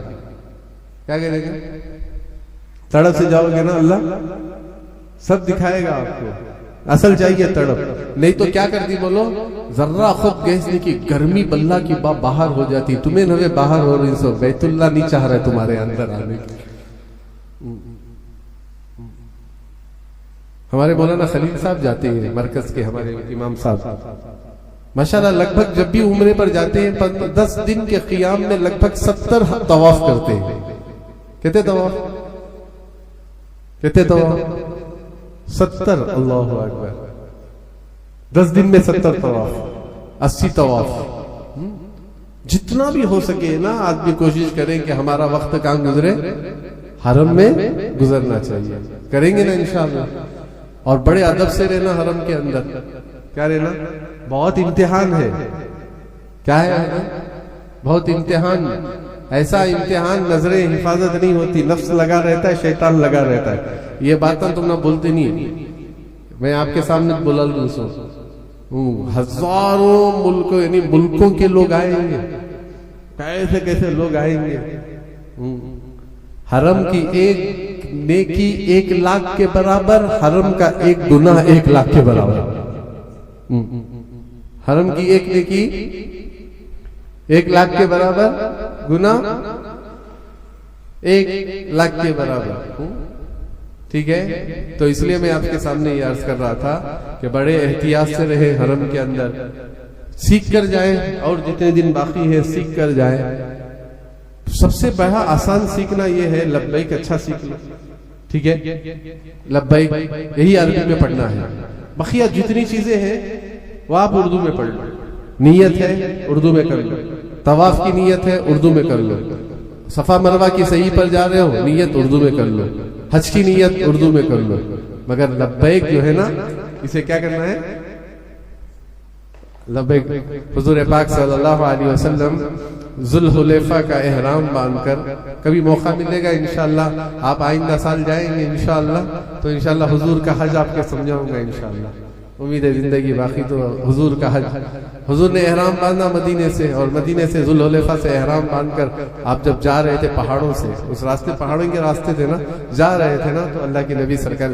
کیا کہہ رہے گا، تڑپ سے جاؤ گے نا اللہ سب دکھائے گا آپ کو، اصل چاہیے تڑپ، نہیں تو کیا کرتی بولو، ذرہ خود گیسنے کی گرمی بلہ کی باہر ہو جاتی، تمہیں نوے باہر ہو رہی سو، بیت اللہ نہیں چاہ رہے تمہارے اندر آنے کی۔ ہمارے مولانا خلیل صاحب جاتے ہیں مرکز کے، ہمارے امام صاحب ماشاءاللہ لگ بھگ جب بھی عمرے پر جاتے ہیں 10 دن کے قیام میں لگ بھگ 70 طواف کرتے ہیں۔ کہتے طواف، کہتے طواف 70، اللہ اکبر، 10 دن میں 70 طواف، 80 طواف، جتنا بھی ہو سکے نا آدمی کوشش کریں کہ ہمارا وقت کہاں گزرے، حرم میں گزرنا چاہیے، کریں گے نا انشاءاللہ، اور بڑے ادب سے رہنا حرم کے اندر، کیا رہنا، بہت امتحان ہے، کیا ہے بہت امتحان، ایسا امتحان نظر حفاظت نہیں ہوتی، نفس لگا رہتا ہے، شیطان لگا رہتا ہے، یہ باتیں تم نہ بولتے نہیں، میں آپ کے سامنے بولا سو، ہزاروں ملکوں یعنی ملکوں کے لوگ آئیں گے، کیسے کیسے لوگ آئیں گے، حرم کی ایک نیکی 1 لاکھ کے برابر، حرم کا ایک گناہ 1 لاکھ کے برابر، حرم کی ایک نیکی 1 لاکھ کے برابر، گناہ 1 لاکھ کے برابر، ٹھیک ہے۔ تو اس لیے میں آپ کے سامنے یہ عرض کر رہا تھا کہ بڑے احتیاط سے رہے حرم کے اندر، سیکھ کر جائیں، اور جتنے دن باقی ہے سیکھ کر جائیں۔ سب سے بڑا آسان سیکھنا یہ ہے لبیک، اچھا سیکھ لو، ٹھیک ہے، لبیک یہی عربی میں پڑھنا ہے، بقیہ جتنی چیزیں ہیں وہ آپ اردو میں پڑھ لو، نیت ہے اردو میں کر لو، طواف کی نیت ہے اردو میں کر لو، صفا مروہ کی صحیح پر جا رہے ہو نیت اردو میں کر لو، حج کی نیت اردو میں کر لو، مگر لبیک جو ہے نا اسے کیا کرنا ہے، لبیک حضور پاک صلی اللہ علیہ وسلم ذوالحلیفہ کا احرام باندھ کر، کبھی موقع ملے گا انشاءاللہ آپ آئندہ سال جائیں گے انشاءاللہ، تو انشاءاللہ حضور کا حج آپ کے سمجھاؤں گا انشاءاللہ، امید ہے زندگی باقی تو حضور کا حج، حضور نے احرام باندھا مدینے سے، اور مدینے سے ذوالحلیفہ سے احرام باندھ کر آپ جب جا رہے تھے پہاڑوں سے، اس راستے پہاڑوں کے راستے تھے نا، جا رہے تھے نا، تو اللہ کے نبی سرکار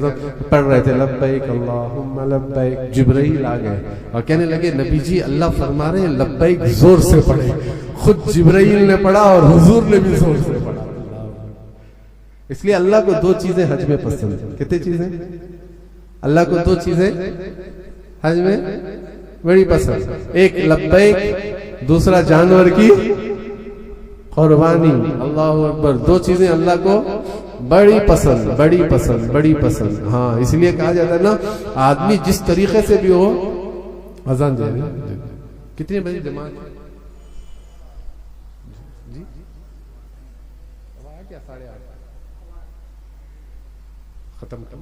پڑھ رہے تھے لبیک اللہم لبیک، جبرائیل آ گئے اور کہنے لگے نبی جی اللہ فرما رہے ہیں لبیک زور سے پڑھے، خود جبرائیل نے پڑھا اور حضور نے بھی زور سے پڑھا۔ اس لیے اللہ کو 2 چیزیں حج میں پسند ہیں، کتنے چیزیں، اللہ کو 2 چیزیں حج میں بڑی پسند، ایک لبیک، دوسرا جانور کی قربانی، اللہ اکبر، 2 چیزیں اللہ کو بڑی پسند، بڑی پسند، بڑی پسند۔ ہاں اس لیے کہا جاتا ہے نا آدمی جس طریقے سے بھی ہو، اذان دے رہے کتنے بجے جماعت جی 8:30 ختم کر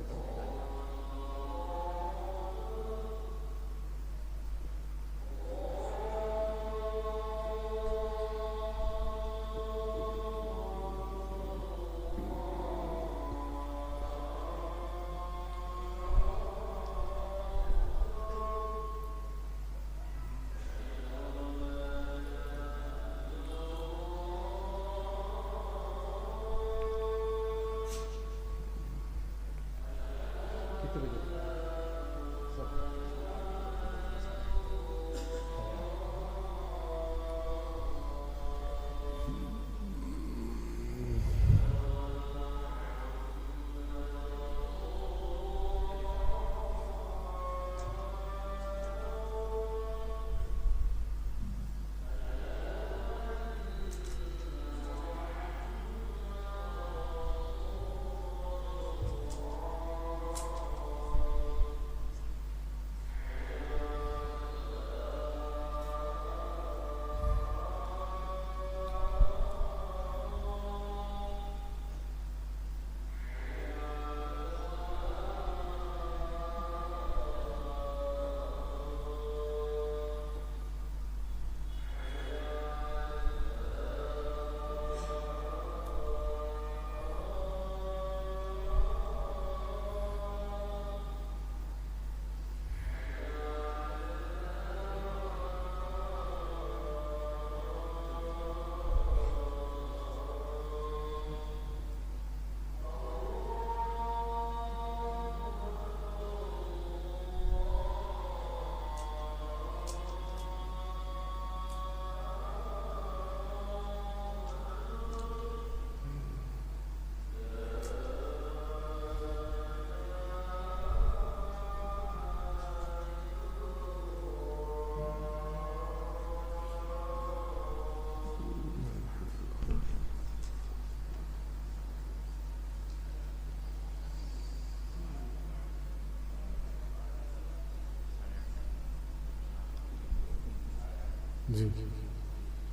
جی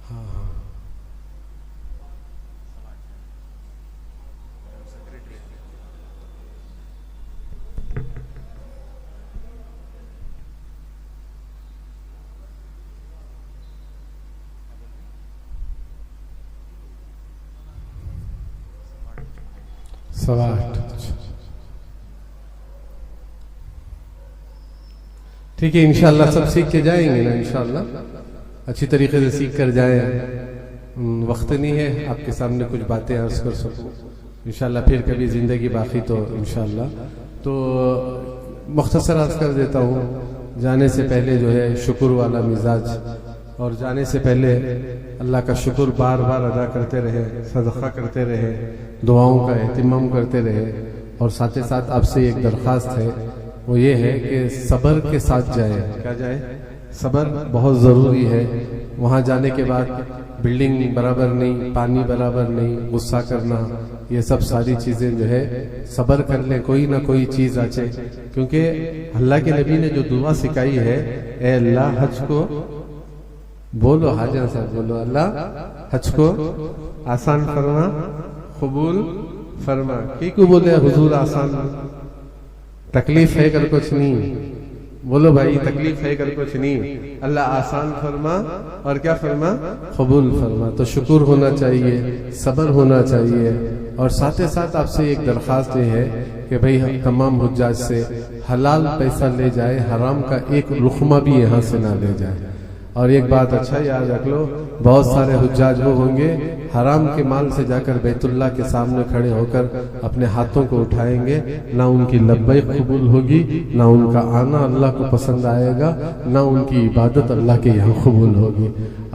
ہاں ہاں سوال ٹھیک ہے انشاءاللہ سب سیکھ کے جائیں گے نا انشاءاللہ اچھی طریقے سے سیکھ کر جائیں. وقت نہیں ہے آپ کے سامنے کچھ باتیں عرض کر سکوں انشاءاللہ پھر کبھی زندگی باقی تو انشاءاللہ. تو مختصر عرض کر دیتا ہوں. جانے سے پہلے جو ہے شکر والا مزاج اور جانے سے پہلے اللہ کا شکر بار بار ادا کرتے رہے, صدقہ کرتے رہے, دعاؤں کا اہتمام کرتے رہے. اور ساتھ ہی ساتھ آپ سے ایک درخواست ہے وہ یہ ہے کہ صبر کے ساتھ جائے. کیا جائے؟ صبر بہت ضروری ہے. وہاں جانے کے بعد بلڈنگ برابر نہیں, پانی برابر نہیں, غصہ کرنا, یہ سب ساری چیزیں جو ہے صبر کر لیں, کوئی نہ کوئی چیز آچے. کیونکہ اللہ کے نبی نے جو دعا سکھائی ہے, اے اللہ حج کو بولو, حاجہ صاحب بولو, اللہ حج کو آسان فرما, قبول فرما. کی کو بولے حضور آسان تکلیف ہے کر کچھ نہیں, بولو بھائی تکلیف ہے کر کچھ نہیں, اللہ آسان فرما اور کیا فرما, قبول فرما. تو شکر ہونا چاہیے, صبر ہونا چاہیے. اور ساتھ ساتھ آپ سے ایک درخواست یہ ہے کہ بھئی ہم تمام حجاج سے حلال پیسہ لے جائے, حرام کا ایک لقمہ بھی یہاں سے نہ لے جائے. اور ایک بات اچھا یاد رکھ لو, بہت سارے حجاج وہ ہوں گے حرام کے مال سے جا کر بیت اللہ کے سامنے کھڑے ہو کر اپنے ہاتھوں کو اٹھائیں گے, نہ ان کی لبیک قبول ہوگی, نہ ان کا آنا اللہ کو پسند آئے گا, نہ ان کی عبادت اللہ کے یہاں قبول ہوگی.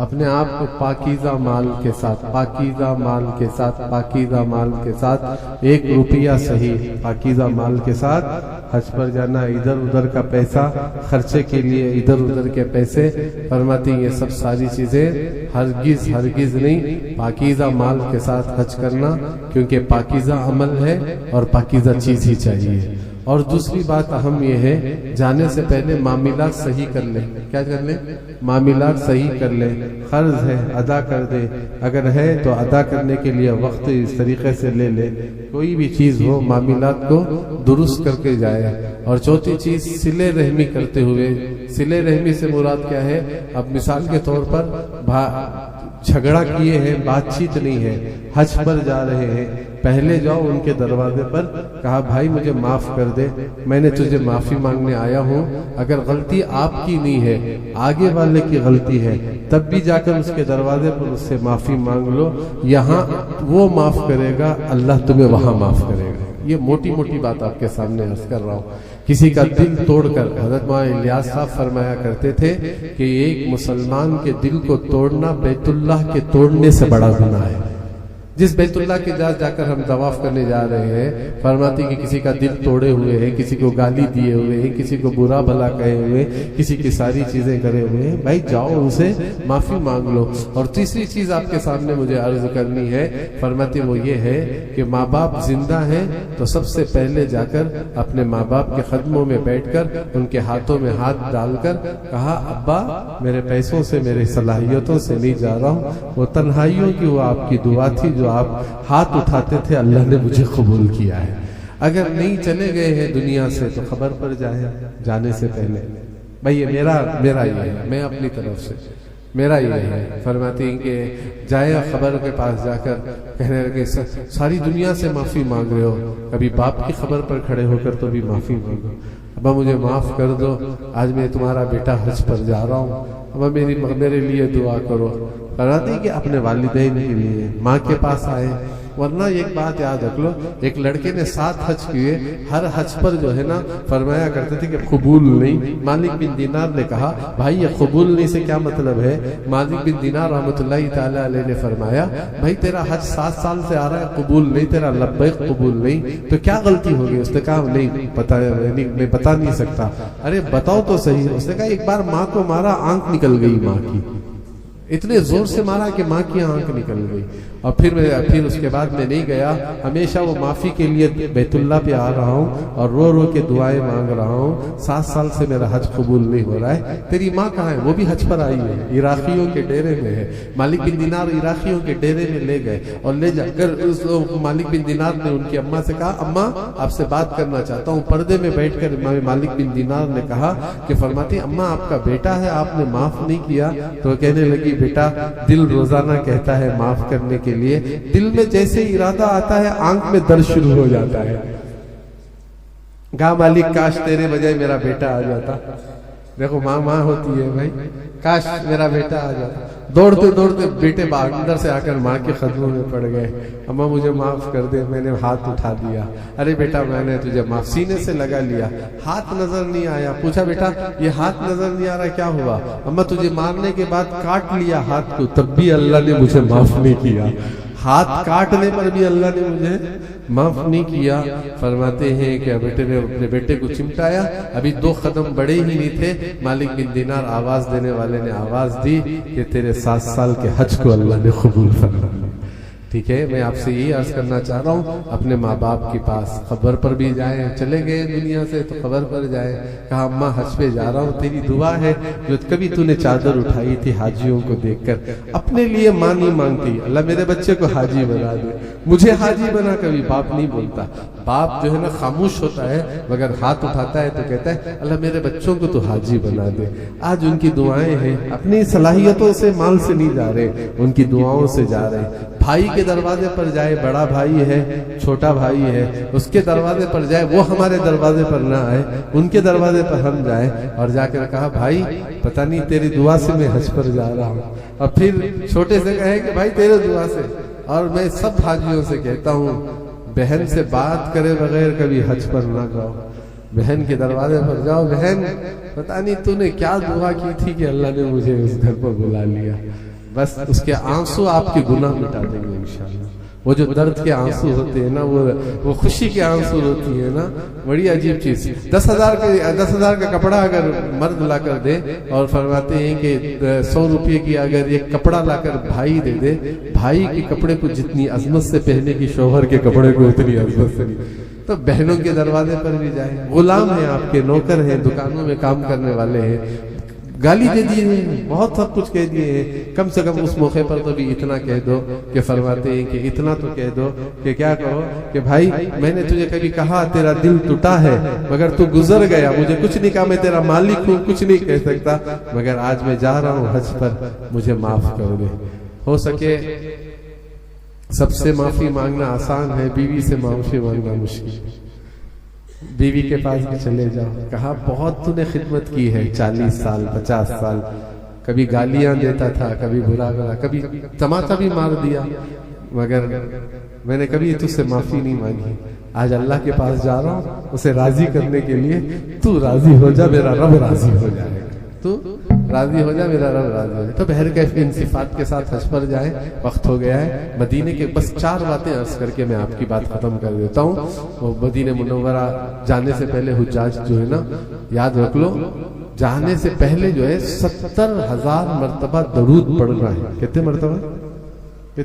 اپنے آپ کو پاکیزہ مال کے ساتھ, پاکیزہ مال کے ساتھ, پاکیزہ مال کے ساتھ, ایک روپیہ صحیح پاکیزہ مال کے ساتھ حج پر جانا. ادھر ادھر کا پیسہ خرچے کے لیے, ادھر ادھر کے پیسے فرماتی یہ سب ساری چیزیں ہرگز ہرگز نہیں, پاکیزہ مال کے ساتھ حج کرنا, کیونکہ پاکیزہ عمل ہے اور پاکیزہ چیز ہی چاہیے. اور دوسری بات اہم یہ ہے, جانے سے پہلے معاملات صحیح کر لیں. کیا کر لیں؟ معاملات صحیح کر لیں. قرض ہے ادا کر دے, اگر ہے تو ادا کرنے کے لیے وقت اس طریقے سے لے لے. کوئی بھی چیز ہو معاملات کو درست کر کے جائے. اور چوتھی چیز صلہ رحمی کرتے ہوئے. صلہ رحمی سے مراد کیا ہے؟ اب مثال کے طور پر جھگڑا کیے ہیں, بات چیت نہیں ہے, حج پر جا رہے ہیں, پہلے جاؤ ان کے دروازے پر, کہا بھائی مجھے معاف کر دے, میں نے تجھے معافی مانگنے آیا ہوں, اگر غلطی آپ کی نہیں ہے آگے والے کی غلطی ہے تب بھی جا کر اس کے دروازے پر اس سے معافی مانگ لو. یہاں وہ معاف کرے گا, اللہ تمہیں وہاں معاف کرے گا. یہ موٹی موٹی بات آپ کے سامنے عرض کر رہا ہوں. کسی کا دل توڑ کر, حضرت مولانا الیاس صاحب فرمایا کرتے تھے کہ ایک مسلمان کے دل کو توڑنا بیت اللہ کے توڑنے سے بڑا گناہ ہے. جس بیت اللہ کے جا کر ہم طواف کرنے جا رہے ہیں, فرماتی کہ کسی کا دل توڑے ہوئے ہیں, کسی کو گالی دیے ہوئے ہیں, کسی کو برا بھلا کہے ہوئے, کسی کی ساری چیزیں کرے ہوئے ہیں, بھائی جاؤ ان سے معافی مانگ لو. اور تیسری چیز آپ کے سامنے مجھے عرض کرنی ہے, فرماتی وہ یہ ہے کہ ماں باپ زندہ ہیں تو سب سے پہلے جا کر اپنے ماں باپ کے قدموں میں بیٹھ کر ان کے ہاتھوں میں ہاتھ ڈال کر کہا ابا میرے پیسوں سے, میرے صلاحیتوں سے نہیں جا رہا ہوں, وہ تنہائیوں کی وہ آپ کی دعا تھی جو آپ ہاتھ اٹھاتے تھے, اللہ نے مجھے قبول کیا ہے. اگر نہیں چلے گئے ہیں دنیا سے تو خبر پڑ جائے جانے سے پہلے. بھائی یہ میرا یہ ہے, میں اپنی طرف سے میرا یہ ہے. فرماتی ہیں کہ جائے خبر کے پاس جا کر کہنے لگے ساری دنیا سے معافی مانگ رہے ہو, کبھی باپ کی خبر پر کھڑے ہو کر تو بھی معافی مانگو. ابا مجھے معاف کر دو, آج میں تمہارا بیٹا حج پر جا رہا ہوں, ابا میرے لیے دعا کرو. فرماتی کہ اپنے والدین کے لیے ماں کے پاس آئے. ورنہ ایک بات یاد رکھ لو, ایک لڑکے نے 7 حج کیے, ہر حج پر جو ہے نا فرمایا کرتے تھے کہ قبول نہیں. مالک بن دینار نے کہا بھائی یہ قبول نہیں سے کیا مطلب ہے؟ مالک بن دینار رحمۃ اللہ تعالی علیہ نے فرمایا بھائی تیرا حج 7 سال سے آ رہا ہے, قبول نہیں, تیرا لبیک قبول نہیں, تو کیا غلطی ہوگی؟ اس نے کہا نہیں پتا, میں بتا نہیں سکتا. ارے بتاؤ تو صحیح. اس نے کہا ایک بار ماں کو مارا, آنکھ نکل گئی ماں کی, اتنے زور سے مارا کہ ماں کی آنکھ نکل گئی. اور پھر اس کے بعد میں نہیں گیا. ہمیشہ وہ معافی کے لیے بیت اللہ پہ آ رہا ہوں اور رو رو کے دعائیں مانگ رہا ہوں. 7 سال سے میرا حج قبول نہیں ہو رہا ہے. تیری ماں کہاں ہے؟ وہ بھی حج پر آئی ہے, عراقیوں کے ڈیرے میں ہے. مالک بن دینار عراقیوں کے ڈیرے میں لے گئے اور لے جا کر مالک بن دینار نے ان کی اماں سے کہا, اماں آپ سے بات کرنا چاہتا ہوں. پردے میں بیٹھ کر مالک بن دینار نے کہا کہ فرماتی اماں آپ کا بیٹا ہے, آپ نے معاف نہیں کیا. تو کہنے لگی بیٹا دل روزانہ کہتا ہے معاف کرنے کے لیے, دل میں جیسے ارادہ آتا ہے آنکھ میں درد شروع ہو جاتا ہے. کہا مالک کاش تیرے بجائے میرا بیٹا آ جاتا. دیکھو ماں ہوتی ہے بھائی, کاش میرا بیٹا آ جاتا. دوڑتے دوڑتے بیٹے اندر سے آ کر ماں کے قدموں میں پڑ گئے. اماں مجھے معاف کر دے, میں نے ہاتھ اٹھا دیا. ارے بیٹا میں نے تجھے معاف, سینے سے لگا لیا. ہاتھ نظر نہیں آیا. پوچھا بیٹا یہ ہاتھ نظر نہیں آ رہا کیا ہوا؟ اماں تجھے مارنے کے بعد کاٹ لیا ہاتھ کو, تب بھی اللہ نے مجھے معاف نہیں کیا. ہاتھ کاٹنے پر بھی اللہ نے مجھے معاف نہیں کیا. فرماتے ہیں کہ بیٹے نے اپنے بیٹے کو چمٹایا. ابھی 2 قدم بڑے ہی نہیں تھے, مالک بن دینار آواز دینے والے نے آواز دی کہ تیرے 7 سال کے حج کو اللہ نے قبول فرما. ٹھیک ہے, میں آپ سے یہی عرض کرنا چاہ رہا ہوں, اپنے ماں باپ کے پاس قبر پر بھی جائیں. چلے گئے دنیا سے تو قبر پر جائیں. کہا اماں حج پہ جا رہا ہوں, تیری دعا ہے جو کبھی تو نے چادر اٹھائی تھی حاجیوں کو دیکھ کر, اپنے لیے ماں نہیں مانگتی اللہ میرے بچے کو حاجی بنا دے. مجھے حاجی بنا, کبھی باپ نہیں بولتا. باپ جو ہے نا خاموش ہوتا ہے, مگر ہاتھ اٹھاتا ہے تو کہتا ہے اللہ میرے بچوں کو تو حاجی بنا دے. آج ان کی دعائیں ہیں, اپنی صلاحیتوں سے مال سے نہیں جا رہے, ان کی دعاؤں سے جا رہے ہیں. بھائی کے دروازے پر جائے, بڑا بھائی ہے چھوٹا بھائی ہے, اس کے دروازے پر جائے, وہ ہمارے دروازے پر نہ آئے, ان کے دروازے پر ہم جائیں. اور جا کر کہا بھائی پتہ نہیں تیری دعا سے میں حج پر جا رہا ہوں. اور پھر چھوٹے سے کہے کہ بھائی تیرے دعا سے. اور میں سب حاجیوں سے کہتا ہوں بہن سے بات کرے بغیر کبھی حج پر نہ جاؤ. بہن کے دروازے پر جاؤ, بہن پتہ نہیں تو نے کیا دعا کی تھی کہ اللہ نے مجھے اس گھر پر بلا لیا. بس اس کے آنسو آپ کے گناہ مٹا دیں گے انشاءاللہ. وہ جو درد کے آنسو ہوتے ہیں نا, وہ خوشی کے آنسو ہوتی ہے نا, بڑی عجیب چیز. 10,000 کا کپڑا اگر مرد لا کر دے اور فرماتے ہیں کہ 100 روپے کی اگر ایک کپڑا لا کر بھائی دے دے, بھائی کے کپڑے کو جتنی عظمت سے پہنے کی شوہر کے کپڑے کو اتنی عظمت سے نہیں. تو بہنوں کے دروازے پر بھی جائیں, غلام ہیں آپ کے, نوکر ہیں, دکانوں میں کام کرنے والے ہیں, گالی دے دیے ہیں, بہت سب کچھ کہہ دیے ہیں. کم سے کم اس موقع پر تو بھی اتنا کہہ دو کہ فرماتے ہیں کہ اتنا تو کہہ دو کہ کیا کہو کہ بھائی میں نے تجھے کبھی کہا تیرا دل ٹوٹا ہے, مگر تو گزر گیا, مجھے کچھ نہیں کہا, میں تیرا مالک ہوں, کچھ نہیں کہہ سکتا, مگر آج میں جا رہا ہوں حج پر, مجھے معاف کر دے. ہو سکے سب سے معافی مانگنا آسان ہے, بیوی سے معافی مانگنا مشکل. بیوی کے پاس بھی چلے جاؤ, کہا بہت تو نے خدمت کی ہے, 40 سال 50 سال, کبھی گالیاں دیتا تھا, کبھی برا بھلا, کبھی تماچا بھی مار دیا, مگر میں نے کبھی تجھ سے معافی نہیں مانگی. آج اللہ کے پاس جا رہا ہوں اسے راضی کرنے کے لیے. تو راضی ہو جا, میرا رب راضی ہو جائے گا. تو راضی ہو جا, میرا رب راضی ہو جائے. تو بہرکیف ان صفات کے ساتھ حج پر جائیں. وقت ہو گیا ہے. مدینے کے بس 4 باتیں عرض کر کے میں آپ کی بات ختم کر دیتا ہوں. وہ مدینہ منورہ جانے سے پہلے حجاج جو ہے نا, یاد رکھ لو, جانے سے پہلے جو ہے 70,000 مرتبہ درود پڑھنا ہے. کتنے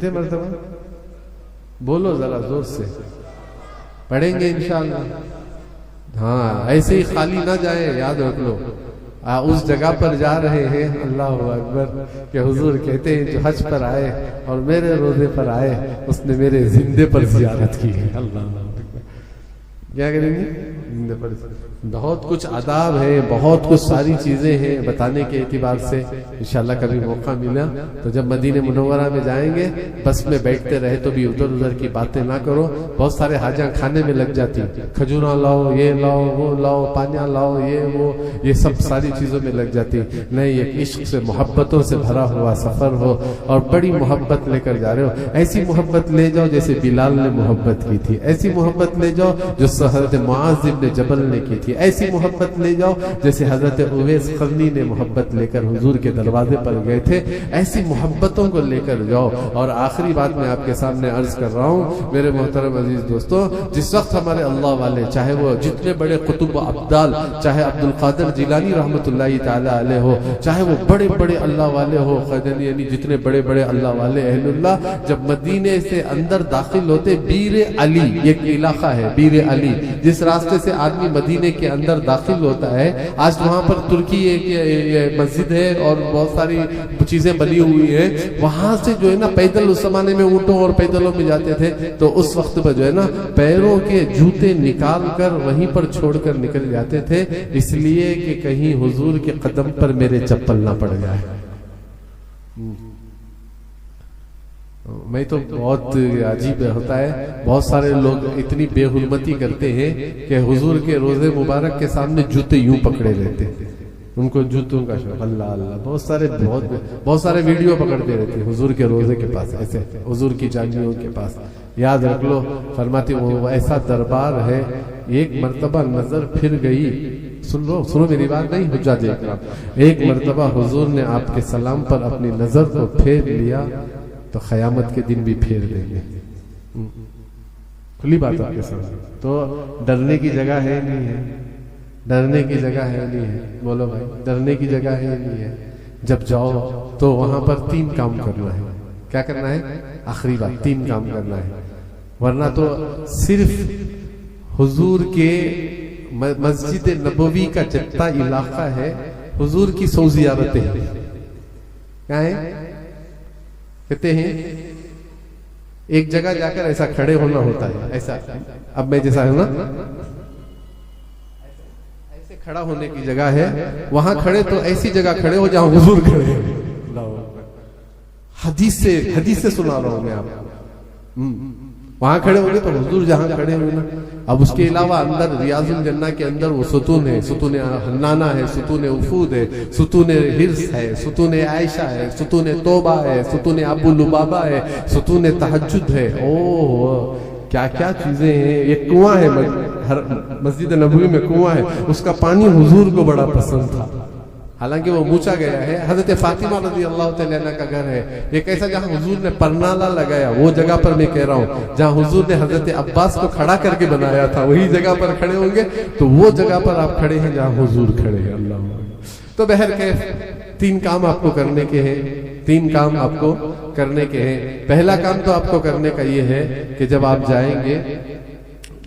مرتبہ بولو ذرا زور سے. پڑھیں گے انشاءاللہ. ہاں ایسے ہی خالی نہ جائے, یاد رکھ لو. اس جگہ پر جا رہے ہیں, اللہ اکبر, کہ حضور کہتے ہیں جو حج پر آئے اور میرے روزے پر آئے اس نے میرے زندے پر زیارت کی ہے. اللہ اکبر. کیا کریں گے؟ زندے پر. بہت کچھ آداب ہے, بہت کچھ ساری چیزیں ہیں بتانے کے اعتبار سے. انشاءاللہ کبھی موقع ملا تو جب مدینہ منورہ میں جائیں گے, بس میں بیٹھتے رہے تو بھی ادھر ادھر کی باتیں نہ کرو. بہت سارے حاجاں کھانے میں لگ جاتی, کھجورا لاؤ, یہ لاؤ, وہ لاؤ, پانیاں لاؤ, یہ سب ساری چیزوں میں لگ جاتی. نہیں, ایک عشق سے محبتوں سے بھرا ہوا سفر ہو اور بڑی محبت لے کر جا رہے ہو. ایسی محبت لے جاؤ جیسے بلال نے محبت کی تھی, ایسی محبت لے جاؤ جو حضرت معاذ بن جبل نے کی تھی. رکھیے. ایسی محبت لے جاؤ جیسے حضرت اویس قرنی نے محبت لے کر حضور کے دروازے پر گئے تھے, ایسی محبتوں کو لے کر جاؤ. اور آخری بات میں آپ کے سامنے عرض کر رہا ہوں میرے محترم عزیز دوستو, جس وقت ہمارے اللہ والے, چاہے وہ جتنے بڑے قطب و ابدال, چاہے عبد القادر جیلانی رحمت اللہ تعالی علیہ ہو, چاہے وہ بڑے بڑے اللہ والے ہو, یعنی جتنے بڑے بڑے اللہ والے اہل اللہ, جب مدینے سے اندر داخل ہوتے, بیر علی ایک علاقہ ہے, بیر علی, جس راستے سے آدمی مدینے کے اندر داخل ہوتا ہے, آج وہاں پر ترکی ایک مسجد ہے اور بہت ساری چیزیں بنی ہوئی ہیں, وہاں سے جو ہے نا پیدل, اس زمانے میں اونٹوں اور پیدلوں میں جاتے تھے, تو اس وقت پر جو ہے نا پیروں کے جوتے نکال کر وہیں پر چھوڑ کر نکل جاتے تھے, اس لیے کہ کہیں حضور کے قدم پر میرے چپل نہ پڑ جائے. میں تو بہت عجیب ہوتا ہے, بہت سارے لوگ اتنی بے حرمتی کرتے ہیں کہ حضور کے روزے مبارک کے سامنے جوتے یوں پکڑے رہتے ہیں, ان کو جوتوں کا شوق. اللہ اللہ, بہت سارے ویڈیو پکڑتے رہتے ہیں حضور کے روزے کے پاس, ایسے حضور کی جانیوں کے پاس. یاد رکھ لو, فرماتی وہ ایسا دربار ہے, ایک مرتبہ نظر پھر گئی, سنو میری بات نہیں, حجاج اکرام, ایک مرتبہ حضور نے آپ کے سلام پر اپنی نظر کو پھیر لیا تو قیامت کے دن بھی پھیر دیں گے. کھلی بات آپ کے سامنے. تو ڈرنے کی جگہ ہے نہیں ہے, ڈرنے کی جگہ ہے نہیں ہے, بولو بھائی, ڈرنے کی جگہ ہے نہیں ہے. جب جاؤ تو وہاں پر 3 کام کرنا ہے. کیا کرنا ہے؟ آخری بات, 3 کام کرنا ہے, ورنہ تو صرف حضور کے مسجد نبوی کا جتنا علاقہ ہے حضور کی 100 زیارتیں ہیں. کیا ہے؟ کہتے ہیں ایک جگہ جا کر ایسا کھڑے ہونا ہوتا ہے, ایسا اب میں جیسا ہوں نا, ایسے کھڑا ہونے کی جگہ ہے, وہاں کھڑے تو ایسی جگہ کھڑے ہو جہاں حضور کھڑے ہیں. حدیث سے سنا رہا ہوں میں آپ, وہاں کھڑے ہوں گے تو حضور جہاں کھڑے ہوئے نا. اب اس کے علاوہ اندر ریاض الجنہ کے اندر وہ ستون ہے, ستون حنانہ ہے, ستون وفود ہے, ستون حرص ہے, ستون عائشہ ہے, ستون توبہ ہے, ستون ابو لبابہ ہے, ستون تہجد ہے. اوہ کیا کیا چیزیں ہیں. ایک کنواں ہے, مسجد نبوی میں کنواں ہے, اس کا پانی حضور کو بڑا پسند تھا, حالانکہ وہ موچا گیا ہے. حضرت فاطمہ رضی اللہ تعالیٰ عنہ کا گھر ہے, ایک ایسا جہاں حضور نے پرنالا لگایا, وہ جگہ پر میں کہہ رہا ہوں جہاں حضور نے حضرت عباس کو کھڑا کر کے بنایا تھا, وہی جگہ پر کھڑے ہوں گے تو وہ جگہ پر آپ کھڑے ہیں جہاں حضور کھڑے ہیں. اللہ. تو بہرکیف 3 کام آپ کو کرنے کے ہیں, 3 کام آپ کو کرنے کے ہیں. پہلا کام تو آپ کو کرنے کا یہ ہے کہ جب آپ جائیں گے,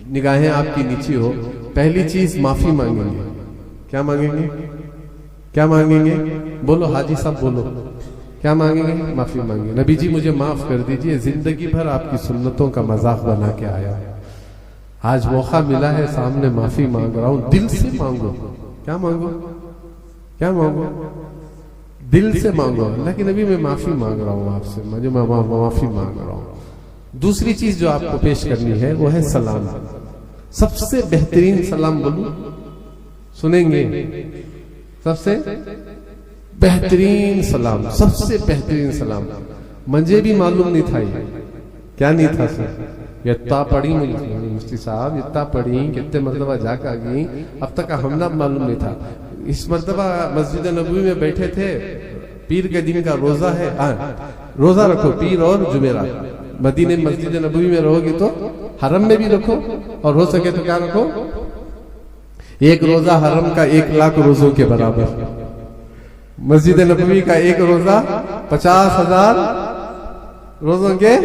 نگاہیں آپ کی نیچی ہو, پہلی چیز معافی مانگیں گے. کیا مانگیں گے؟ کیا مانگیں گے؟ بولو حاجی صاحب, بولو کیا مانگیں گے؟ معافی مانگیں. نبی جی مجھے معاف کر دیجئے, زندگی بھر آپ کی سنتوں کا مذاق بنا کے آیا, آج موقع ملا ہے سامنے معافی مانگ رہا ہوں. دل سے مانگو. کیا مانگو؟ کیا مانگو؟ دل سے مانگو. اللہ کے نبی میں معافی مانگ رہا ہوں آپ سے, مجھے معافی مانگ رہا ہوں. دوسری چیز جو آپ کو پیش کرنی ہے وہ ہے سلام. سب سے بہترین سلام بولو, سنیں گے, سب سے بہترین سلام, سب سے بہترین سلام. مجھے بھی معلوم نہیں تھا, یہ کیا نہیں تھا سر, اتنا پڑھی مفتی صاحب, اتنا پڑھی, کتنے مرتبہ جا کر گئی, اب تک ہم نہ معلوم نہیں تھا. اس مرتبہ مسجد نبوی میں بیٹھے تھے, پیر کے دن کا روزہ ہے, روزہ رکھو پیر اور جمعرات. مدینے مسجد نبوی میں رہو گے تو حرم میں بھی رکھو, اور ہو سکے تو کیا رکھو, ایک روزہ حرم کا 1,00,000 روزوں کے برابر, مسجد نبوی کا ایک روزہ 50,000 روزوں کے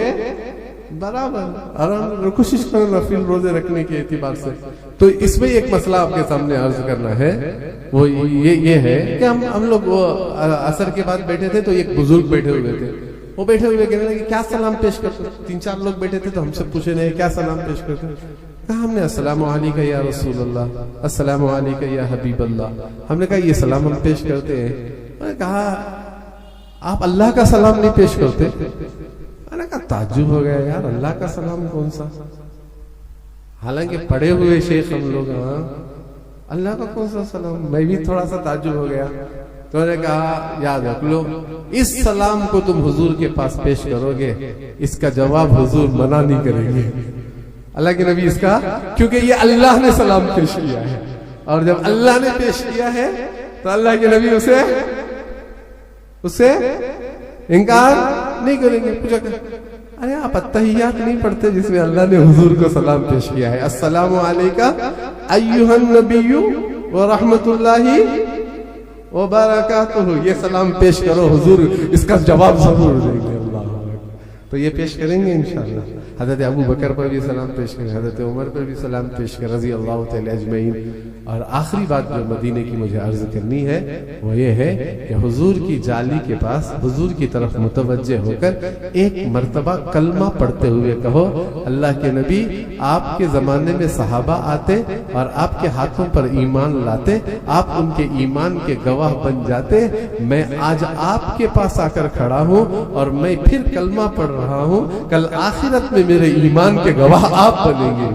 برابر. حرم کوشش کرو نفل روزے رکھنے کے اعتبار سے. تو اس میں ایک مسئلہ آپ کے سامنے عرض کرنا ہے, وہ یہ ہے کہ ہم لوگ عصر کے بعد بیٹھے تھے تو ایک بزرگ بیٹھے ہوئے تھے, وہ بیٹھے ہوئے کہنے لگے کیا سلام پیش کرتے. 3-4 لوگ بیٹھے تھے تو ہم سے پوچھے نہیں کیا سلام پیش کرتے. کہا ہم نے السلام علیکم یا رسول اللہ, السلام علیکم یا حبیب اللہ. ہم نے کہا یہ سلام ہم پیش کرتے ہیں. میں نے کہا آپ اللہ کا سلام نہیں پیش کرتے. میں نے کہا تعجب ہو گیا یار, اللہ کا سلام کون سا, حالانکہ پڑھے ہوئے شیخ ہم لوگ, اللہ کا کون سا سلام. میں بھی تھوڑا سا تعجب ہو گیا. تو نے کہا یاد رکھ لو, اس سلام کو تم حضور کے پاس پیش کرو گے, اس کا جواب حضور منع نہیں کریں گے. اللہ کے نبی اس کا, کیونکہ یہ اللہ نے سلام پیش کیا ہے, اور جب اللہ نے پیش کیا ہے تو اللہ کے نبی اسے انکار نہیں کریں گے. پوچھا کہ ارے آپ التحیات نہیں پڑھتے جس میں اللہ نے حضور کو سلام پیش کیا ہے؟ السلام علیکہ ایھا النبی ورحمۃ اللہ وبرکاتہ، یہ سلام پیش کرو، حضور اس کا جواب ضرور دیں گے. اللہ تو یہ پیش کریں گے انشاءاللہ. حضرت ابو بکر پر بھی سلام پیش کریں، حضرت عمر پر بھی سلام پیش کریں رضی اللہ تعالی اجمعین. اور آخری بات جو مدینے کی مجھے عرض کرنی ہے وہ یہ ہے کہ حضور کی جالی کے پاس حضور کی طرف متوجہ ہو کر ایک مرتبہ کلمہ پڑھتے ہوئے کہو اللہ کے نبی آپ کے زمانے میں صحابہ آتے اور آپ کے ہاتھوں پر ایمان لاتے، آپ ان کے ایمان کے گواہ بن جاتے. میں آج آپ کے پاس آ کر کھڑا ہوں اور میں پھر کلمہ پڑھ رہا ہوں، کل آخرت میں میرے ایمان کے گواہ آپ بنیں گے.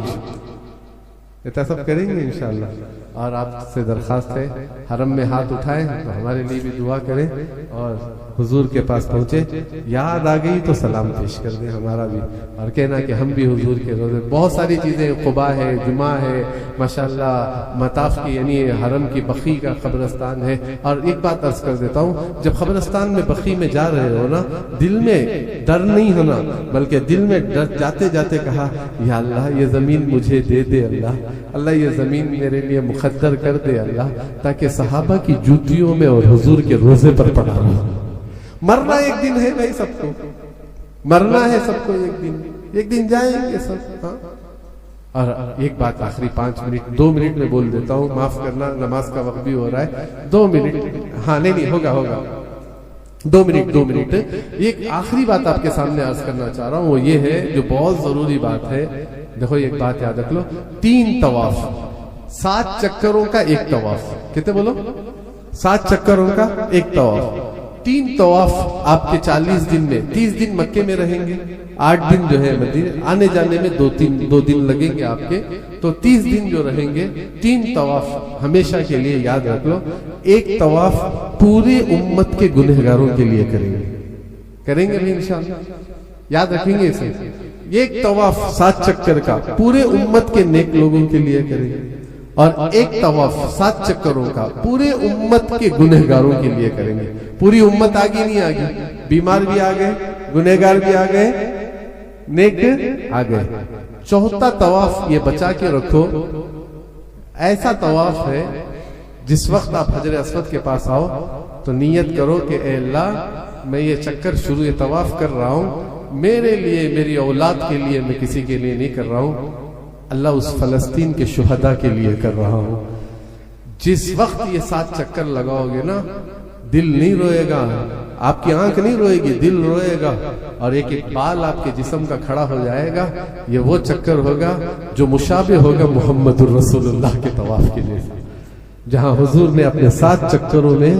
یہ سب کریں گے انشاءاللہ. اور آپ سے درخواست ہے حرم میں ہاتھ اٹھائیں تو ہمارے لیے بھی دعا کریں اور حضور کے پاس پہنچے. یاد آ گئی تو سلام پیش کر دیں ہمارا بھی، اور کہنا کہ ہم بھی حضور کے روزے. بہت ساری چیزیں، قباء ہے، جمعہ ہے، ماشاءاللہ مطاف کی یعنی حرم کی بقیع کا قبرستان ہے. اور ایک بات عرض کر دیتا ہوں، جب قبرستان میں بقیع میں جا رہے ہو نا، دل میں ڈر نہیں ہونا، بلکہ دل میں جاتے جاتے کہا یا اللہ یہ زمین مجھے دے دے، اللہ یہ زمین میرے لیے مقدر کر دے اللہ، تاکہ صحابہ کی جوتیوں میں اور حضور کے روزے پر پڑا رہا. مرنا ایک دن ہے بھائی، سب کو مرنا ہے، سب کو ایک دن جائیں گے سب. ہاں. اور ایک بات آخری 2 منٹ میں بول دیتا ہوں، معاف کرنا، نماز کا وقت بھی ہو رہا ہے. 2 منٹ، ہاں نہیں ہوگا 2 منٹ. ایک آخری بات آپ کے سامنے عرض کرنا چاہ رہا ہوں، وہ یہ ہے جو بہت ضروری بات ہے. دیکھو ایک بات یاد رکھ لو، 3 طواف، 7 چکروں کا ایک طواف. کتنے بولو؟ 7 چکروں کا ایک طواف. 3 طواف آپ کے 40 دن میں، 30 دن مکے میں رہیں گے، 8 دن جو ہے مدینے، آنے جانے میں 2 دن لگیں گے آپ کے، تو 30 دن جو رہیں گے. 3 طواف ہمیشہ کے لیے یاد رکھ لو. ایک طواف پورے امت کے گنہگاروں کے لیے کریں گے بھی انشاءاللہ. یاد رکھیں گے اسے. ایک طواف 7 چکر کا پورے امت کے نیک لوگوں کے لیے کریں گے، اور ایک طواف 7 چکروں کا پورے امت کے گنہگاروں کے لیے کریں گے. پوری امت آگے نہیں آگے، بیمار بھی آ گئے، گنہگار بھی آ گئے، نیک آ گئے. 4تھا طواف یہ بچا کے رکھو، ایسا طواف ہے جس وقت آپ حجر اسود کے پاس آؤ تو نیت کرو کہ اے اللہ میں یہ چکر شروع طواف کر رہا ہوں، میرے لیے، میری اولاد کے لیے، میں کسی کے لیے نہیں کر رہا ہوں، اللہ اس فلسطین کے شہداء کے لیے کر رہا ہوں. جس وقت یہ 7 چکر لگاؤ گے نا، دل نہیں روئے گا، آپ کی آنکھ نہیں روئے گی، دل روئے گا، اور ایک بال آپ کے جسم کا کھڑا ہو جائے گا. یہ وہ چکر ہوگا جو مشابہ ہوگا محمد الرسول اللہ کے طواف کے لیے، جہاں حضور نے اپنے 7 چکروں میں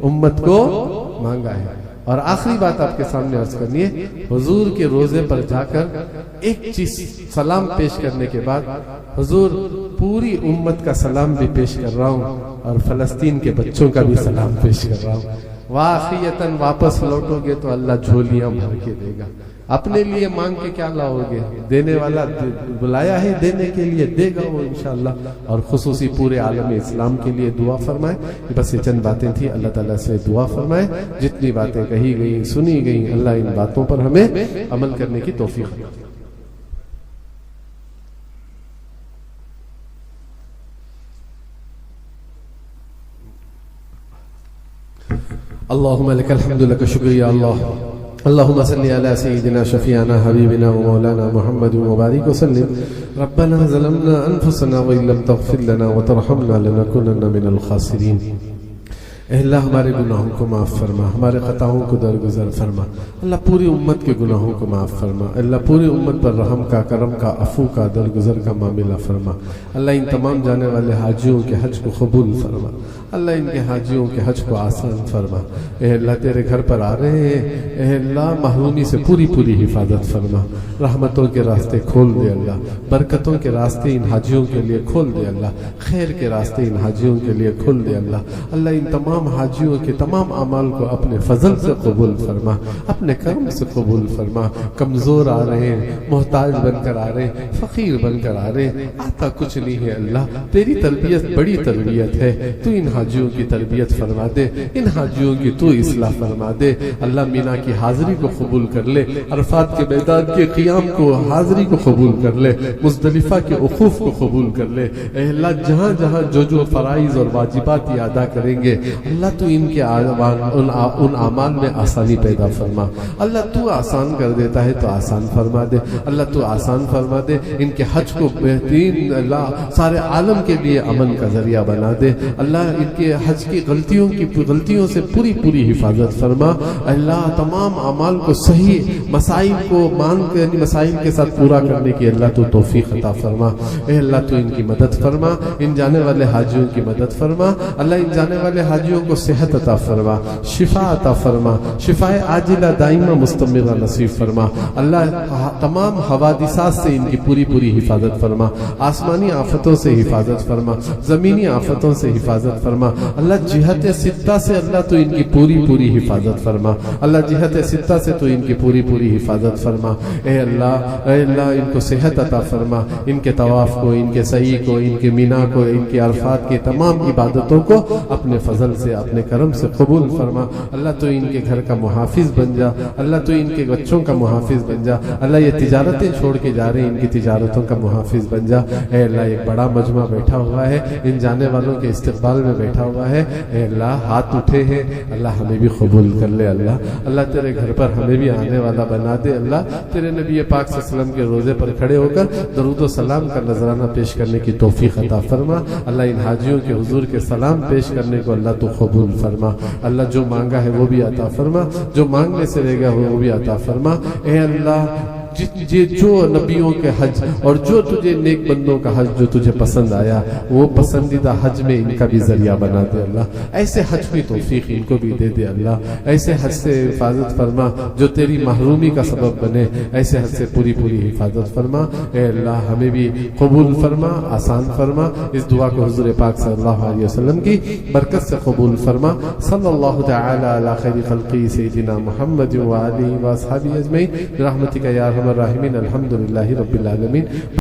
امت کو مانگا ہے. اور آخری بات آپ کے سامنے عرض کرنی ہے، حضور کے روزے پر جا کر ایک چیز سلام پیش کرنے کے بعد، حضور پوری امت کا سلام بھی پیش کر رہا ہوں اور فلسطین کے بچوں کا بھی سلام پیش کر رہا ہوں. واقعیتاً واپس لوٹو گے تو اللہ جھولیاں بھر کے دے گا. اپنے لیے مانگ کے کیا لاؤ گے؟ دینے والا بلایا ہے دینے کے لیے، دے گا وہ انشاءاللہ. اور خصوصی پورے عالم اسلام کے لیے دعا فرمائے. بس یہ چند باتیں تھیں، اللہ تعالیٰ سے دعا فرمائے جتنی باتیں کہی گئیں، سنی گئیں، اللہ ان باتوں پر ہمیں عمل کرنے کی توفیق دے. اللهم لك الحمد لك شكر يا الله. اللهم صل على سيدنا شفيعنا حبيبنا ومولانا محمد وبارك وسلم. ربنا ظلمنا انفسنا وان لم تغفر لنا وترحمنا لنكونن من الخاسرين. اے اللہ ہمارے گناہوں کو معاف فرما، ہمارے خطاؤں کو درگزر فرما. اللہ پوری امت کے گناہوں کو معاف فرما. اللہ پوری امت پر رحم کا، کرم کا، عفو کا، درگزر کا معاملہ فرما. اللہ ان تمام جانے والے حاجیوں کے حج کو قبول فرما. اللہ ان کے حاجیوں کے حج کو آسان فرما. اے اللہ تیرے گھر پر آ رہے ہیں، اے اللہ محرومی سے پوری حفاظت فرما. رحمتوں کے راستے کھول دے اللہ، برکتوں کے راستے ان حاجیوں کے لیے کھول دے اللہ، خیر کے راستے ان حاجیوں کے لیے کھول دے اللہ. اللہ ان تمام تمام حاجیوں کے تمام اعمال کو اپنے فضل سے قبول فرما، اپنے کرم سے قبول فرما۔ کمزور آ رہے ہیں، محتاج بن کر آ رہے ہیں، فقیر بن کر آ رہے ہیں، آتا کچھ نہیں ہے اللہ، تیری تربیت بڑی تربیت ہے، تو ان حاجیوں کی تربیت فرما دے، ان حاجیوں کی تو اصلاح فرما دے۔ اللہ مینا کی حاضری کو قبول کر لے، عرفات کے میدان کے قیام کو حاضری کو قبول کر لے، مزدلفہ کے وقوف کو قبول کر لے۔ اے اللہ جہاں جہاں جو فرائض اور واجبات یہ ادا کریں گے اللہ تو ان کے ان اعمال میں آسانی پیدا فرما۔ اللہ تو آسان کر دیتا ہے تو آسان فرما دے، اللہ تو آسان فرما دے، ان کے حج کو بہترین اللہ سارے عالم کے لیے امن کا ذریعہ بنا دے۔ اللہ ان کے حج کی غلطیوں سے پوری حفاظت فرما۔ اللہ تمام اعمال کو صحیح مسائل کو مان کے مسائل کے ساتھ پورا کرنے کی اللہ تو توفیق عطا فرما۔ اے اللہ تو ان کی مدد فرما، ان جانے والے حاجیوں کی مدد فرما۔ اللہ ان جانے والے حاجیوں کو صحت عطا فرما، شفا عطا فرما، شفائے عاجلہ دائمہ مستمرہ نصیب فرما۔ اللہ تمام حوادثات سے ان کی پوری حفاظت فرما، آسمانی آفتوں سے حفاظت فرما، زمینی آفتوں سے حفاظت فرما۔ اللہ جہت ستہ سے اللہ تو ان کی پوری حفاظت فرما، اللہ جہت ستہ سے تو ان کی پوری حفاظت فرما۔ اے اللہ ان کو صحت عطا فرما، ان کے طواف کو، ان کے سعی کو، ان کے مینا کو، ان کے عرفات کی تمام عبادتوں کو اپنے فضل سے اپنے کرم سے قبول فرما۔ اللہ تو ان کے گھر کا محافظ بن جا، اللہ تو ان کے بچوں کا محافظ بن جا۔ اللہ یہ تجارتیں چھوڑ کے جا رہے ہیں، ان کی تجارتوں کا محافظ بن جا۔ اے اللہ ایک بڑا مجمع بیٹھا ہوا ہے، ان جانے والوں کے استقبال میں بیٹھا ہوا ہے۔ اے اللہ ہاتھ اٹھے ہیں، اللہ ہمیں بھی قبول کر لے۔ اللہ تیرے گھر پر ہمیں بھی آنے والا بنا دے۔ اللہ تیرے نبی پاک صلی اللہ علیہ وسلم کے روزے پر کھڑے ہو کر درود و سلام کا نذرانہ پیش کرنے کی توفیق عطا فرما۔ اللہ ان حاجیوں کے حضور کے سلام پیش کرنے کو اللہ تو قبول فرما۔ اللہ جو مانگا ہے وہ بھی عطا فرما، جو مانگنے سے رہ گیا وہ بھی عطا فرما۔ اے اللہ جو نبیوں کے حج اور جو تجھے نیک بندوں کا حج جو تجھے پسند آیا وہ پسندیدہ حج میں ان کا بھی ذریعہ بنا دے۔ اللہ ایسے حج کی توفیق ان کو بھی دے دے۔ اللہ ایسے حج سے حفاظت فرما جو تیری محرومی کا سبب بنے، ایسے حج سے پوری حفاظت فرما۔ اے اللہ ہمیں بھی قبول فرما، آسان فرما۔ اس دعا کو حضور پاک صلی اللہ علیہ وسلم کی برکت سے قبول فرما۔ صلی اللہ تعالی علی خیر خلقی سیدنا محمد و آلہ و اصحابہ اجمعین برحمتک یا ارحم الراحمین۔ الحمدللہ رب العالمین۔